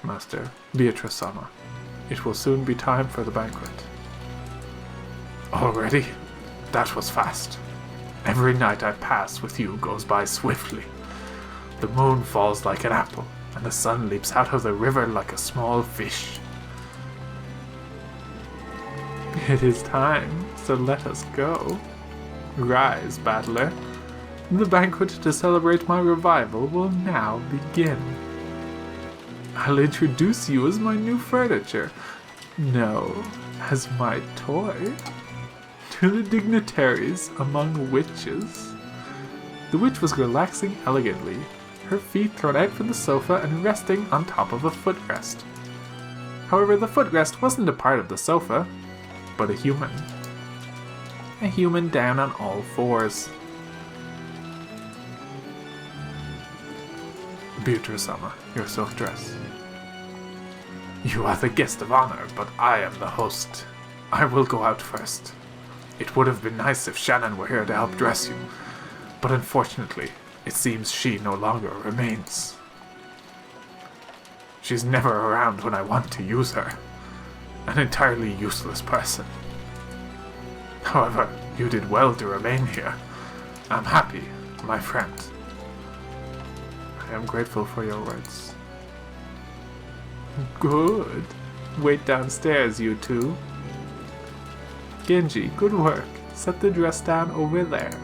Master, Beatrice-sama, it will soon be time for the banquet. Already? That was fast. Every night I pass with you goes by swiftly. The moon falls like an apple, and the sun leaps out of the river like a small fish. It is time, so let us go. Rise, battler. The banquet to celebrate my revival will now begin. I'll introduce you as my new furniture. No, as my toy. To the dignitaries among witches. The witch was relaxing elegantly, her feet thrown out from the sofa and resting on top of a footrest. However, the footrest wasn't a part of the sofa, but a human. A human down on all fours. Beatrice-sama, your silk dress. You are the guest of honor, but I am the host. I will go out first. It would have been nice if Shannon were here to help dress you, but unfortunately, it seems she no longer remains. She's never around when I want to use her. An entirely useless person. However, you did well to remain here. I'm happy, my friend. I am grateful for your words. Good. Wait downstairs, you two. Genji, good work. Set the dress down over there.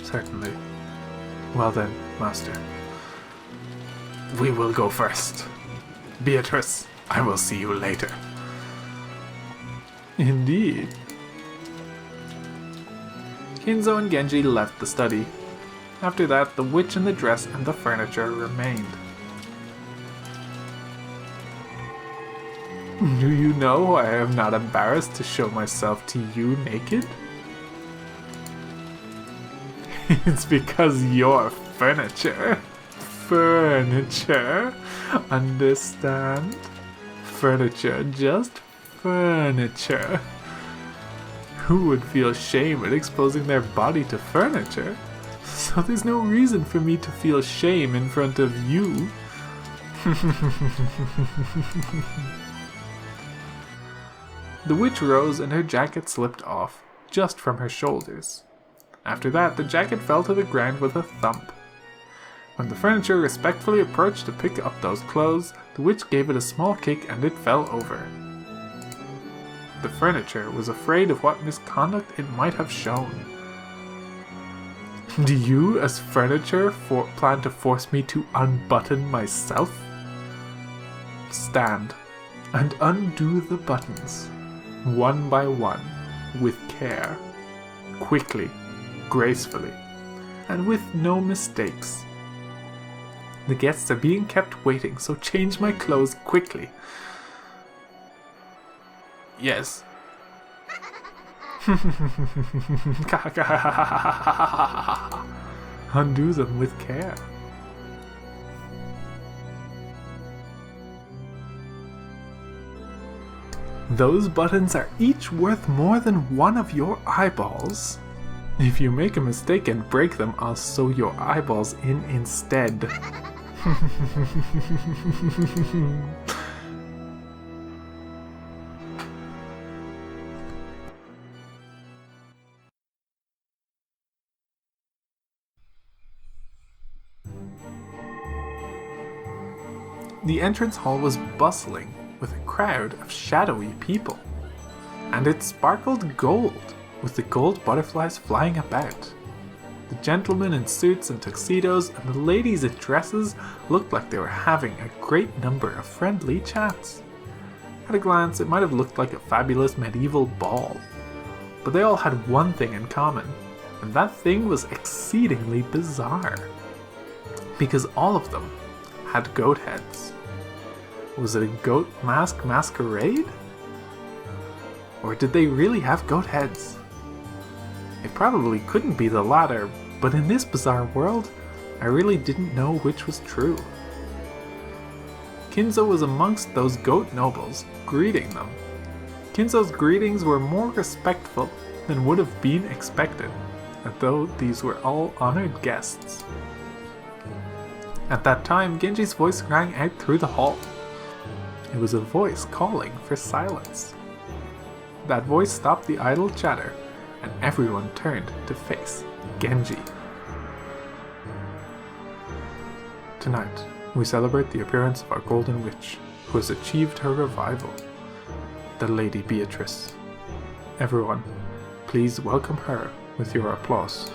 Certainly. Well then, master. We will go first. Beatrice, I will see you later. Indeed. Kinzo and Genji left the study. After that, the witch in the dress and the furniture remained. Do you know why I am not embarrassed to show myself to you naked? It's because you're furniture. Furniture. Understand? Furniture, just furniture. Who would feel shame at exposing their body to furniture? So there's no reason for me to feel shame in front of you. The witch rose and her jacket slipped off, just from her shoulders. After that, the jacket fell to the ground with a thump. When the furniture respectfully approached to pick up those clothes, the witch gave it a small kick and it fell over. The furniture was afraid of what misconduct it might have shown. Do you, as furniture, plan to force me to unbutton myself? Stand and undo the buttons, one by one, with care, quickly, gracefully, and with no mistakes. The guests are being kept waiting, so change my clothes quickly. Yes. Undo them with care. Those buttons are each worth more than one of your eyeballs. If you make a mistake and break them, I'll sew your eyeballs in instead. The entrance hall was bustling with a crowd of shadowy people, and it sparkled gold with the gold butterflies flying about. The gentlemen in suits and tuxedos and the ladies in dresses looked like they were having a great number of friendly chats. At a glance, it might have looked like a fabulous medieval ball, but they all had one thing in common, and that thing was exceedingly bizarre, because all of them had goat heads. Was it a goat mask masquerade? Or did they really have goat heads? It probably couldn't be the latter, but in this bizarre world, I really didn't know which was true. Kinzo was amongst those goat nobles, greeting them. Kinzo's greetings were more respectful than would have been expected, although these were all honored guests. At that time, Genji's voice rang out through the hall. It was a voice calling for silence. That voice stopped the idle chatter, and everyone turned to face Genji. Tonight, we celebrate the appearance of our Golden Witch, who has achieved her revival, the Lady Beatrice. Everyone, please welcome her with your applause.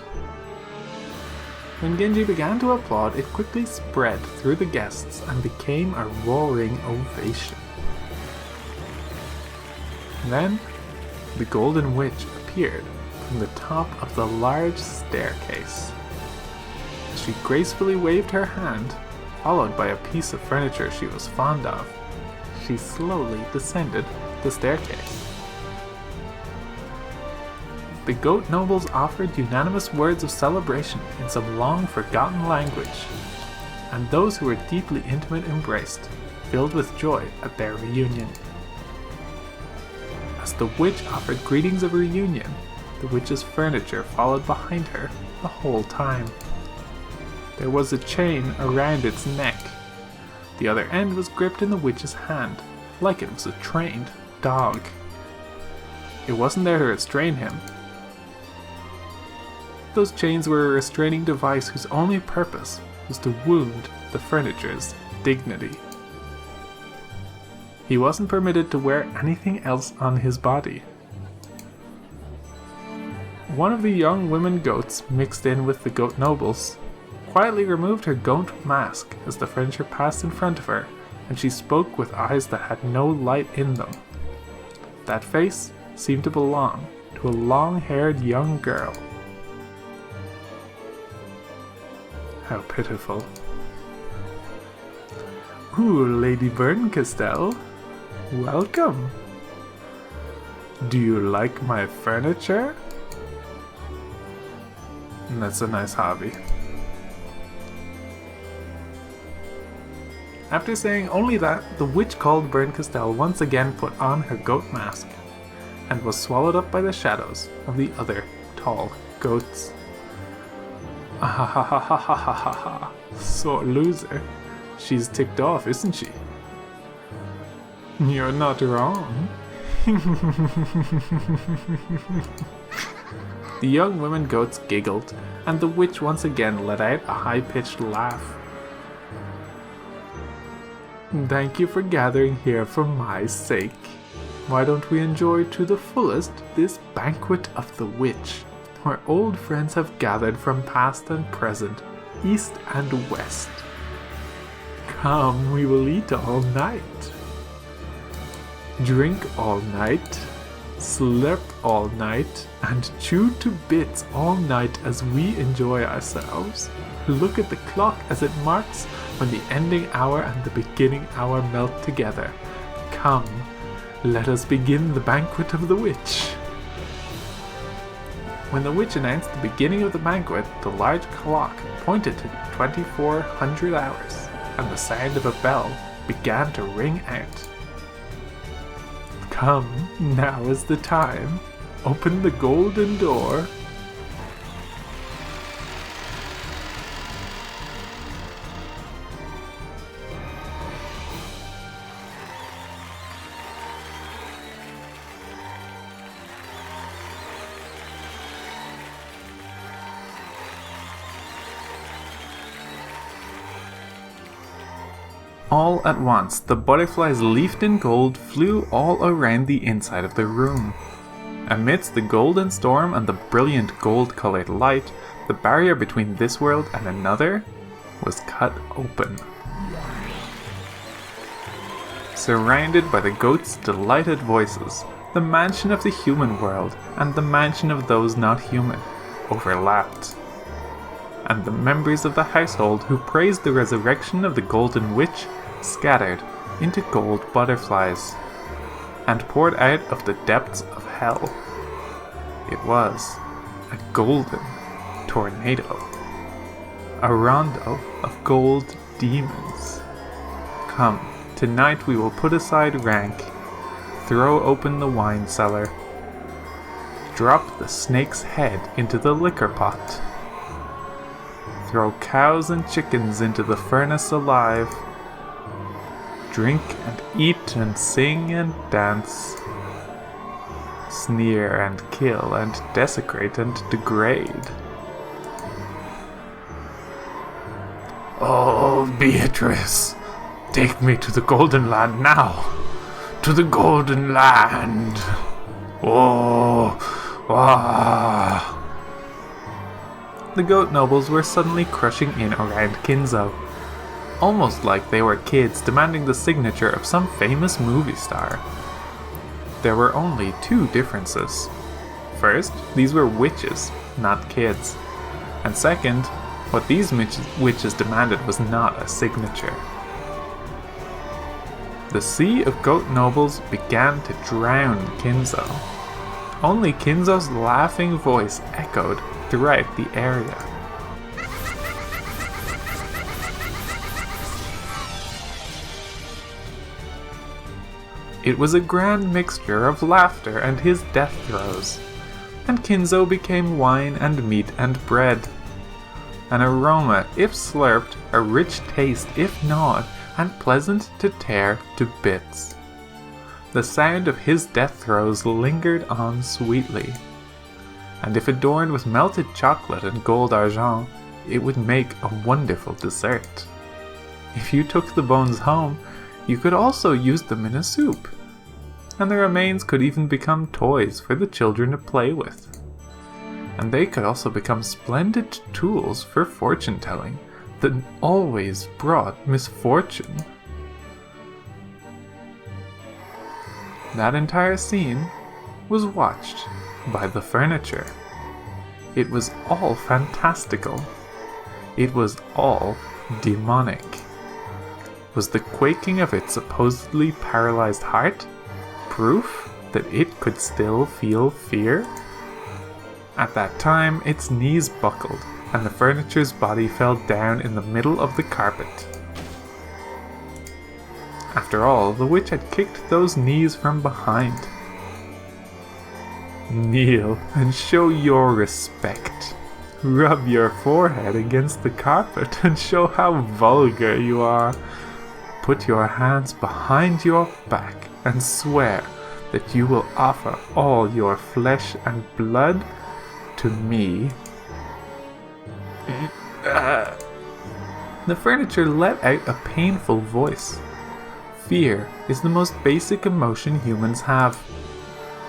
When Genji began to applaud, it quickly spread through the guests and became a roaring ovation. Then, the Golden Witch appeared from the top of the large staircase. She gracefully waved her hand, followed by a piece of furniture she was fond of. She slowly descended the staircase. The goat nobles offered unanimous words of celebration in some long-forgotten language, and those who were deeply intimate embraced, filled with joy at their reunion. As the witch offered greetings of reunion, the witch's furniture followed behind her the whole time. There was a chain around its neck. The other end was gripped in the witch's hand, like it was a trained dog. It wasn't there to restrain him. Those chains were a restraining device whose only purpose was to wound the furniture's dignity. He wasn't permitted to wear anything else on his body. One of the young women goats mixed in with the goat nobles, quietly removed her gaunt mask as the friendship passed in front of her, and she spoke with eyes that had no light in them. That face seemed to belong to a long-haired young girl. How pitiful. Ooh, Lady Berncastel. Welcome. Do you like my furniture? That's a nice hobby. After saying only that, the witch called Berncastel once again put on her goat mask, and was swallowed up by the shadows of the other tall goats. Ahahahahahaha. Sore loser. She's ticked off, isn't she? You're not wrong. The young women goats giggled, and the witch once again let out a high-pitched laugh. Thank you for gathering here for my sake. Why don't we enjoy to the fullest this banquet of the witch, where old friends have gathered from past and present, east and west. Come, we will eat all night, drink all night, slurp all night, and chew to bits all night as we enjoy ourselves. Look at the clock as it marks when the ending hour and the beginning hour melt together. Come, let us begin the banquet of the witch. When the witch announced the beginning of the banquet, the large clock pointed to 2400 hours, and the sound of a bell began to ring out. Come, now is the time. Open the golden door. All at once, the butterflies leafed in gold flew all around the inside of the room. Amidst the golden storm and the brilliant gold-colored light, the barrier between this world and another was cut open. Surrounded by the goats' delighted voices, the mansion of the human world and the mansion of those not human overlapped. And the members of the household who praised the resurrection of the Golden Witch scattered into gold butterflies and poured out of the depths of hell. It was a golden tornado, a rondo of gold demons. Come, tonight we will put aside rank, throw open the wine cellar, drop the snake's head into the liquor pot, throw cows and chickens into the furnace alive, drink and eat and sing and dance, sneer and kill and desecrate and degrade. Oh, Beatrice, take me to the Golden Land now, to the Golden Land. Oh, ah. The goat nobles were suddenly crushing in around Kinzo, almost like they were kids demanding the signature of some famous movie star. There were only two differences. First, these were witches, not kids. And second, what these witches demanded was not a signature. The sea of goat nobles began to drown Kinzo. Only Kinzo's laughing voice echoed throughout the area. It was a grand mixture of laughter and his death throes, and Kinzo became wine and meat and bread. An aroma if slurped, a rich taste if gnawed, and pleasant to tear to bits. The sound of his death throes lingered on sweetly, and if adorned with melted chocolate and gold argent, it would make a wonderful dessert. If you took the bones home, you could also use them in a soup, and the remains could even become toys for the children to play with. And they could also become splendid tools for fortune-telling, that always brought misfortune. That entire scene was watched by the furniture. It was all fantastical. It was all demonic. Was the quaking of its supposedly paralyzed heart proof that it could still feel fear? At that time, its knees buckled, and the furniture's body fell down in the middle of the carpet. After all, the witch had kicked those knees from behind. Kneel and show your respect. Rub your forehead against the carpet and show how vulgar you are. Put your hands behind your back and swear that you will offer all your flesh and blood to me. The furniture let out a painful voice. Fear is the most basic emotion humans have.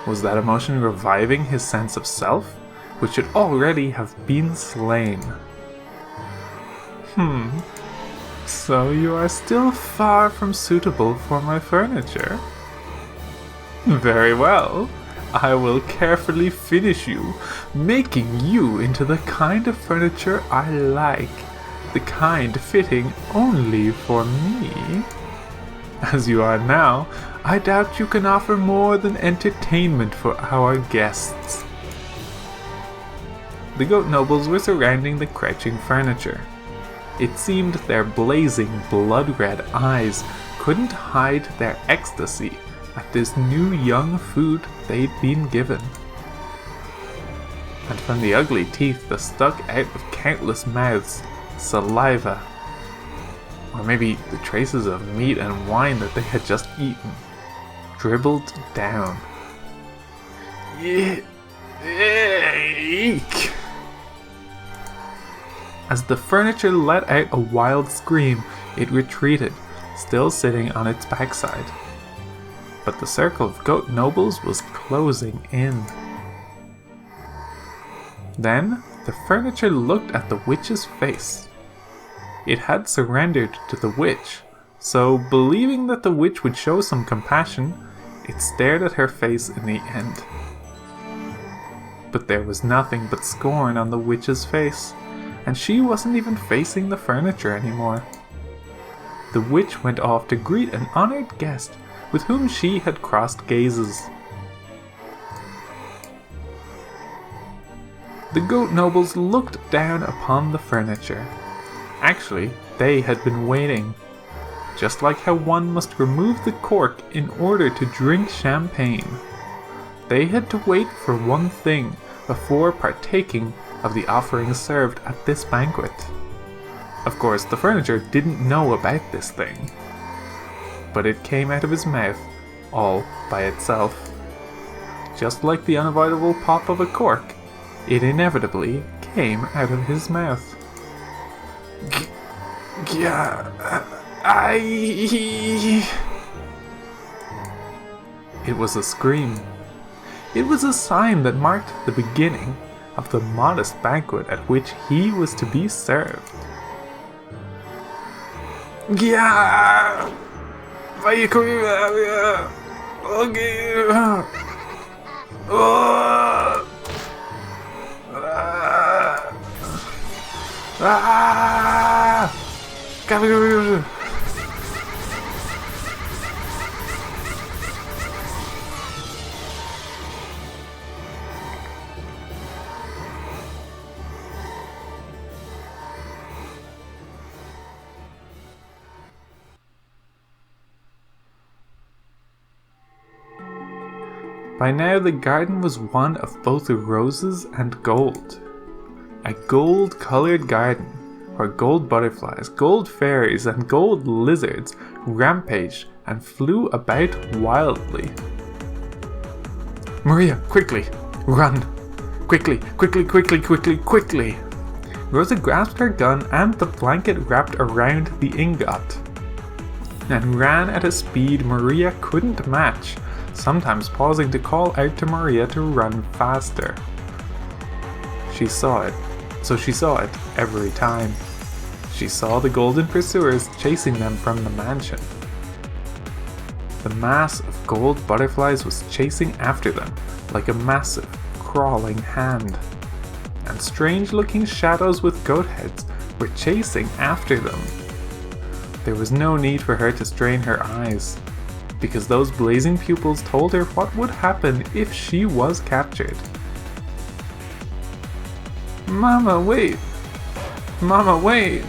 Was that emotion reviving his sense of self, which should already have been slain? So you are still far from suitable for my furniture? Very well. I will carefully finish you, making you into the kind of furniture I like, the kind fitting only for me. As you are now, I doubt you can offer more than entertainment for our guests. The goat nobles were surrounding the crouching furniture. It seemed their blazing, blood-red eyes couldn't hide their ecstasy at this new young food they'd been given. And from the ugly teeth that stuck out of countless mouths, saliva, or maybe the traces of meat and wine that they had just eaten, dribbled down. Eek! As the furniture let out a wild scream, it retreated, still sitting on its backside. But the circle of goat nobles was closing in. Then, the furniture looked at the witch's face. It had surrendered to the witch, so believing that the witch would show some compassion, it stared at her face in the end. But there was nothing but scorn on the witch's face, and she wasn't even facing the furniture anymore. The witch went off to greet an honored guest with whom she had crossed gazes. The goat nobles looked down upon the furniture. Actually, they had been waiting. Just like how one must remove the cork in order to drink champagne. They had to wait for one thing before partaking of the offerings served at this banquet. Of course, the furniture didn't know about this thing. But it came out of his mouth, all by itself. Just like the unavoidable pop of a cork, it inevitably came out of his mouth. It was a scream. It was a sign that marked the beginning of the modest banquet at which he was to be served. By now the garden was one of both roses and gold. A gold-colored garden, where gold butterflies, gold fairies, and gold lizards rampaged and flew about wildly. Maria, quickly! Run! Quickly, quickly, quickly, quickly, quickly! Rosa grasped her gun and the blanket wrapped around the ingot, and ran at a speed Maria couldn't match, sometimes pausing to call out to Maria to run faster. She saw it, so she saw it every time. she saw the golden pursuers chasing them from the mansion. The mass of gold butterflies was chasing after them like a massive, crawling hand. And strange-looking shadows with goat heads were chasing after them. There was no need for her to strain her eyes, because those blazing pupils told her what would happen if she was captured. Mama, wait! Mama, wait!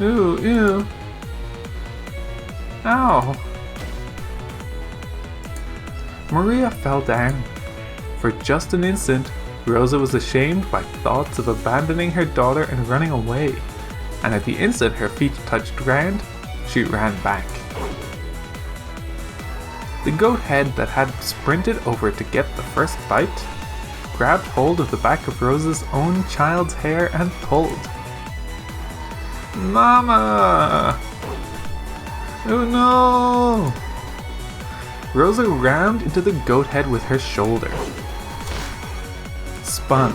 Ooh, ew! Ow! Maria fell down. For just an instant, Rosa was ashamed by thoughts of abandoning her daughter and running away, and at the instant her feet touched ground, she ran back. The goat head that had sprinted over to get the first bite grabbed hold of the back of Rosa's own child's hair and pulled. Mama! Oh no! Rosa rammed into the goat head with her shoulder, spun,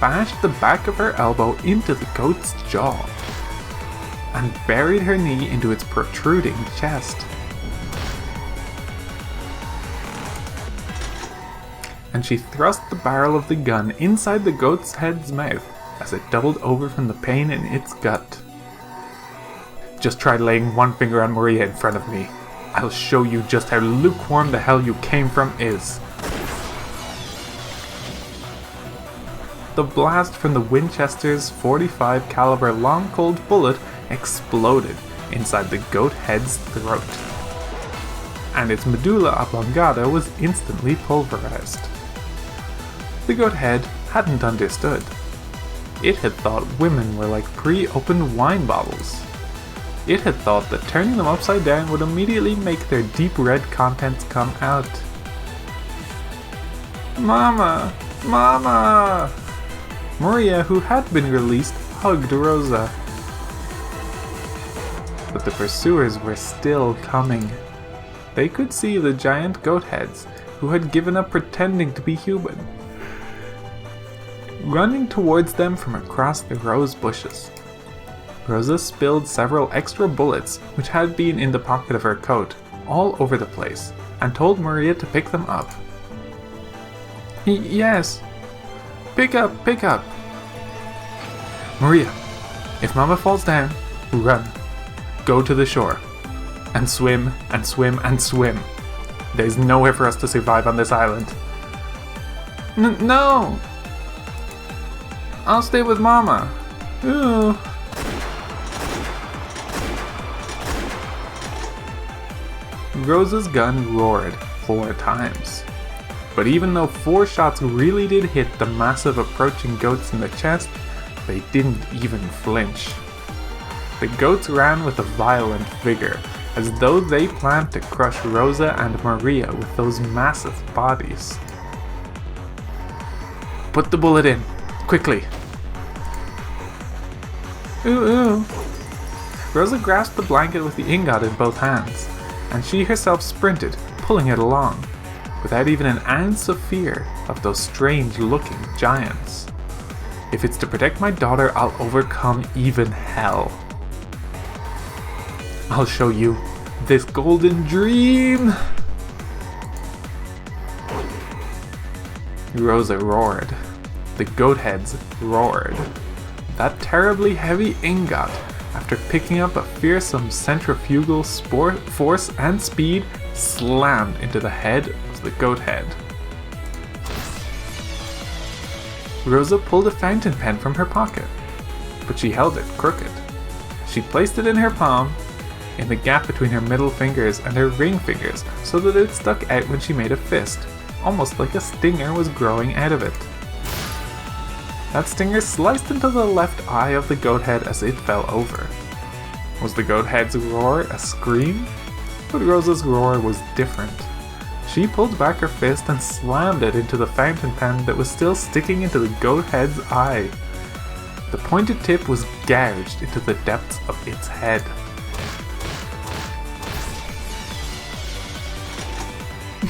bashed the back of her elbow into the goat's jaw, and buried her knee into its protruding chest. And she thrust the barrel of the gun inside the goat's head's mouth as it doubled over from the pain in its gut. Just try laying one finger on Maria in front of me. I'll show you just how lukewarm the hell you came from is. The blast from the Winchester's .45 caliber long cold bullet exploded inside the goat head's throat, and its medulla oblongata was instantly pulverized. The goat head hadn't understood. It had thought women were like pre-opened wine bottles. It had thought that turning them upside down would immediately make their deep red contents come out. Mama! Mama! Maria, who had been released, hugged Rosa. But the pursuers were still coming. They could see the giant goat heads, who had given up pretending to be human, running towards them from across the rose bushes. Rosa spilled several extra bullets which had been in the pocket of her coat all over the place, and told Maria to pick them up. Yes. Pick up, pick up. Maria, if Mama falls down, run. Go to the shore. And swim, and swim, and swim. There's nowhere for us to survive on this island. No! I'll stay with Mama. Ooh. Rosa's gun roared 4 times. But even though 4 shots really did hit the massive approaching goats in the chest, they didn't even flinch. The goats ran with a violent vigor, as though they planned to crush Rosa and Maria with those massive bodies. Put the bullet in, quickly! Ooh, ooh! Rosa grasped the blanket with the ingot in both hands, and she herself sprinted, pulling it along, without even an ounce of fear of those strange-looking giants. If it's to protect my daughter, I'll overcome even hell. I'll show you this golden dream! Rosa roared. The goat heads roared. That terribly heavy ingot, after picking up a fearsome centrifugal force and speed, slammed into the head of the goat head. Rosa pulled a fountain pen from her pocket, but she held it crooked. She placed it in her palm, in the gap between her middle fingers and her ring fingers, so that it stuck out when she made a fist, almost like a stinger was growing out of it. That stinger sliced into the left eye of the goat head as it fell over. Was the goat head's roar a scream? But Rosa's roar was different. She pulled back her fist and slammed it into the fountain pen that was still sticking into the goat head's eye. The pointed tip was gouged into the depths of its head.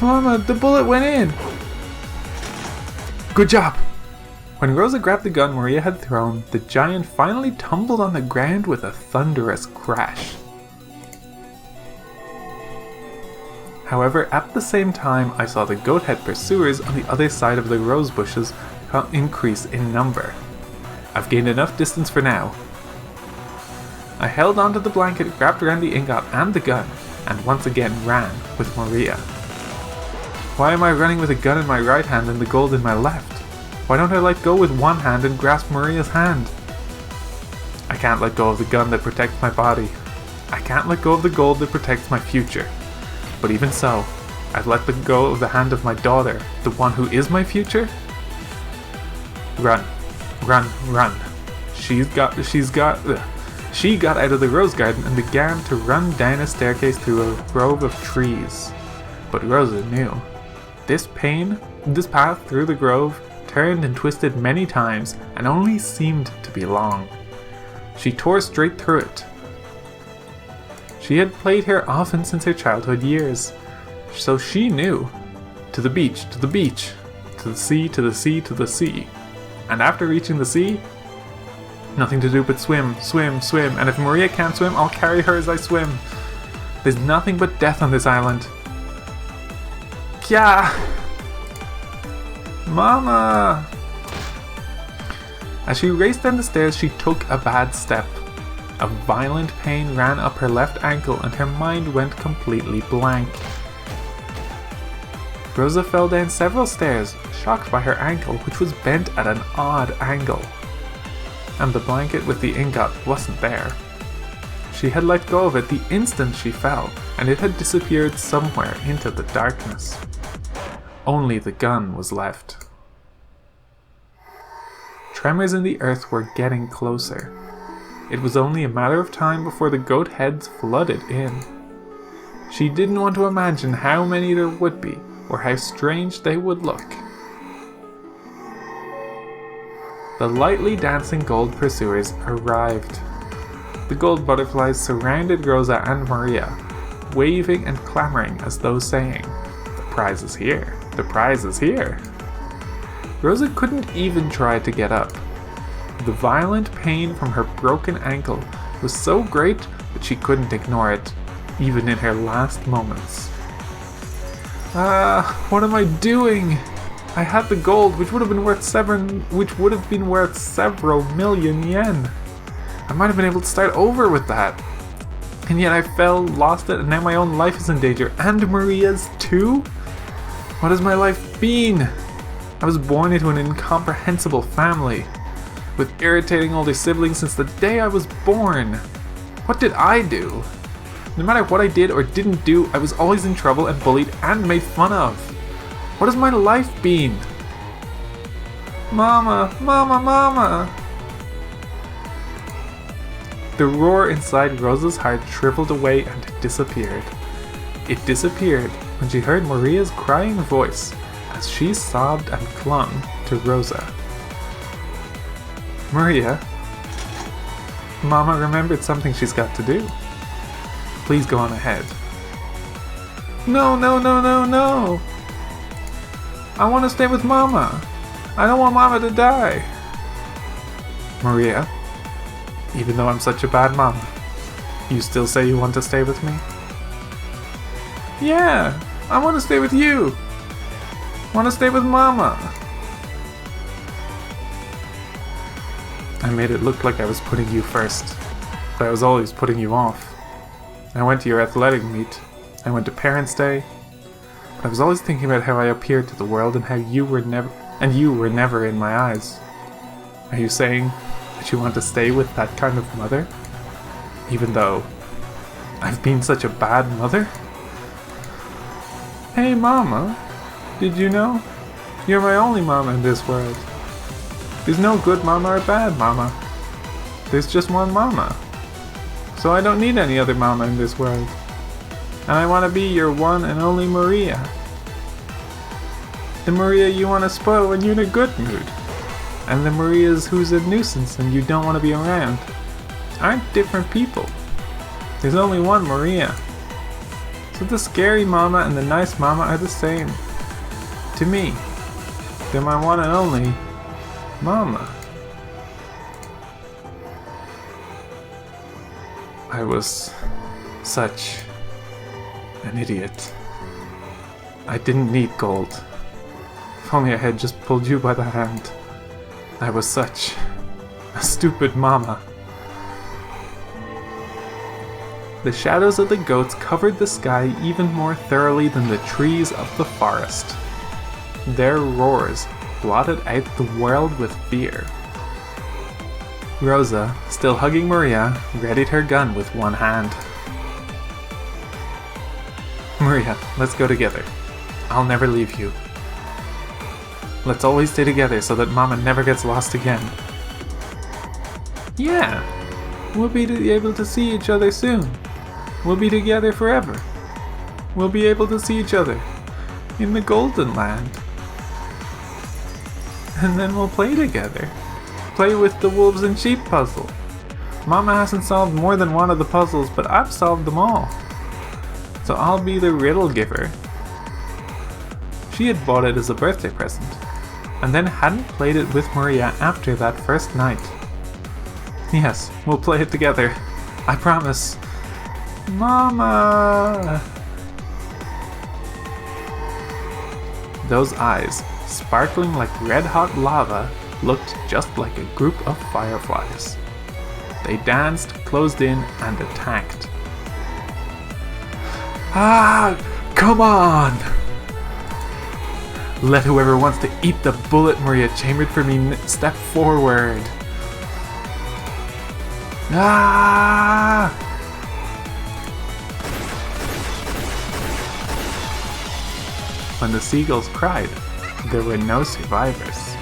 Mama, the bullet went in! Good job! When Rosa grabbed the gun Maria had thrown, the giant finally tumbled on the ground with a thunderous crash. However, at the same time, I saw the goat-head pursuers on the other side of the rose bushes increase in number. I've gained enough distance for now. I held onto the blanket, grabbed around the ingot and the gun, and once again ran with Maria. Why am I running with a gun in my right hand and the gold in my left? Why don't I let go with one hand and grasp Maria's hand? I can't let go of the gun that protects my body. I can't let go of the gold that protects my future. But even so, I've let go of the hand of my daughter, the one who is my future? Run. Run, run. She got out of the rose garden and began to run down a staircase through a grove of trees. But Rosa knew. This path through the grove turned and twisted many times and only seemed to be long. She tore straight through it. She had played here often since her childhood years, so she knew. To the beach, to the beach, to the sea, to the sea, to the sea. And after reaching the sea, nothing to do but swim, swim, swim, and if Maria can't swim, I'll carry her as I swim. There's nothing but death on this island. Kya! Mama! As she raced down the stairs, she took a bad step. A violent pain ran up her left ankle and her mind went completely blank. Rosa fell down several stairs, shocked by her ankle, which was bent at an odd angle. And the blanket with the ingot wasn't there. She had let go of it the instant she fell, and it had disappeared somewhere into the darkness. Only the gun was left. Tremors in the earth were getting closer. It was only a matter of time before the goat heads flooded in. She didn't want to imagine how many there would be, or how strange they would look. The lightly dancing gold pursuers arrived. The gold butterflies surrounded Rosa and Maria, waving and clamoring as though saying, "The prize is here, the prize is here." Rosa couldn't even try to get up. The violent pain from her broken ankle was so great that she couldn't ignore it, even in her last moments. What am I doing? I had the gold, which would have been worth several million yen. I might have been able to start over with that. And yet I fell, lost it, and now my own life is in danger, and Maria's too? What has my life been? I was born into an incomprehensible family, with irritating older siblings since the day I was born. What did I do? No matter what I did or didn't do, I was always in trouble and bullied and made fun of. What has my life been? Mama, mama, mama! The roar inside Rosa's heart shriveled away and disappeared. It disappeared when she heard Maria's crying voice as she sobbed and clung to Rosa. Maria, Mama remembered something she's got to do. Please go on ahead. No, no, no, no, no! I want to stay with Mama. I don't want Mama to die. Maria, even though I'm such a bad mama, you still say you want to stay with me? Yeah, I want to stay with you. I want to stay with Mama. I made it look like I was putting you first, but I was always putting you off. I went to your athletic meet. I went to Parents' Day. But I was always thinking about how I appeared to the world and how you were never in my eyes. Are you saying that you want to stay with that kind of mother? Even though I've been such a bad mother? Hey Mama, did you know? You're my only mama in this world. There's no good mama or bad mama. There's just one mama. So I don't need any other mama in this world. And I want to be your one and only Maria. The Maria you want to spoil when you're in a good mood. And the Marias who's a nuisance and you don't want to be around aren't different people. There's only one Maria. So the scary mama and the nice mama are the same. To me, they're my one and only Mama. I was such an idiot. I didn't need gold. If only I had just pulled you by the hand. I was such a stupid mama. The shadows of the goats covered the sky even more thoroughly than the trees of the forest. Their roars blotted out the world with fear. Rosa, still hugging Maria, readied her gun with one hand. Maria, let's go together. I'll never leave you. Let's always stay together so that Mama never gets lost again. Yeah, we'll be able to see each other soon. We'll be together forever. We'll be able to see each other in the Golden Land. And then we'll play together. Play with the wolves and sheep puzzle. Mama hasn't solved more than one of the puzzles, but I've solved them all. So I'll be the riddle giver. She had bought it as a birthday present, and then hadn't played it with Maria after that first night. Yes, we'll play it together. I promise. Mama! Those eyes, sparkling like red-hot lava, looked just like a group of fireflies. They danced, closed in, and attacked. Ah! Come on! Let whoever wants to eat the bullet Maria chambered for me step forward. Ah! When the seagulls cried, there were no survivors.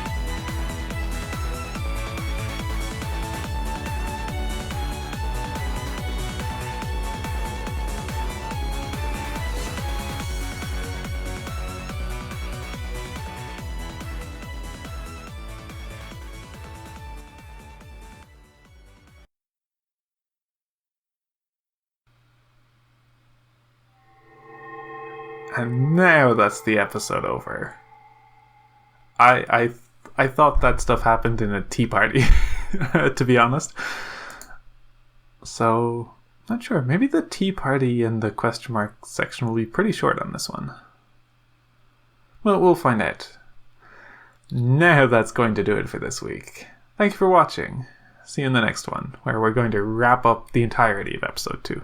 And now that's the episode over. I thought that stuff happened in a tea party, to be honest. So, not sure. Maybe the tea party and the question mark section will be pretty short on this one. Well, we'll find out. Now that's going to do it for this week. Thank you for watching. See you in the next one, where we're going to wrap up the entirety of episode 2.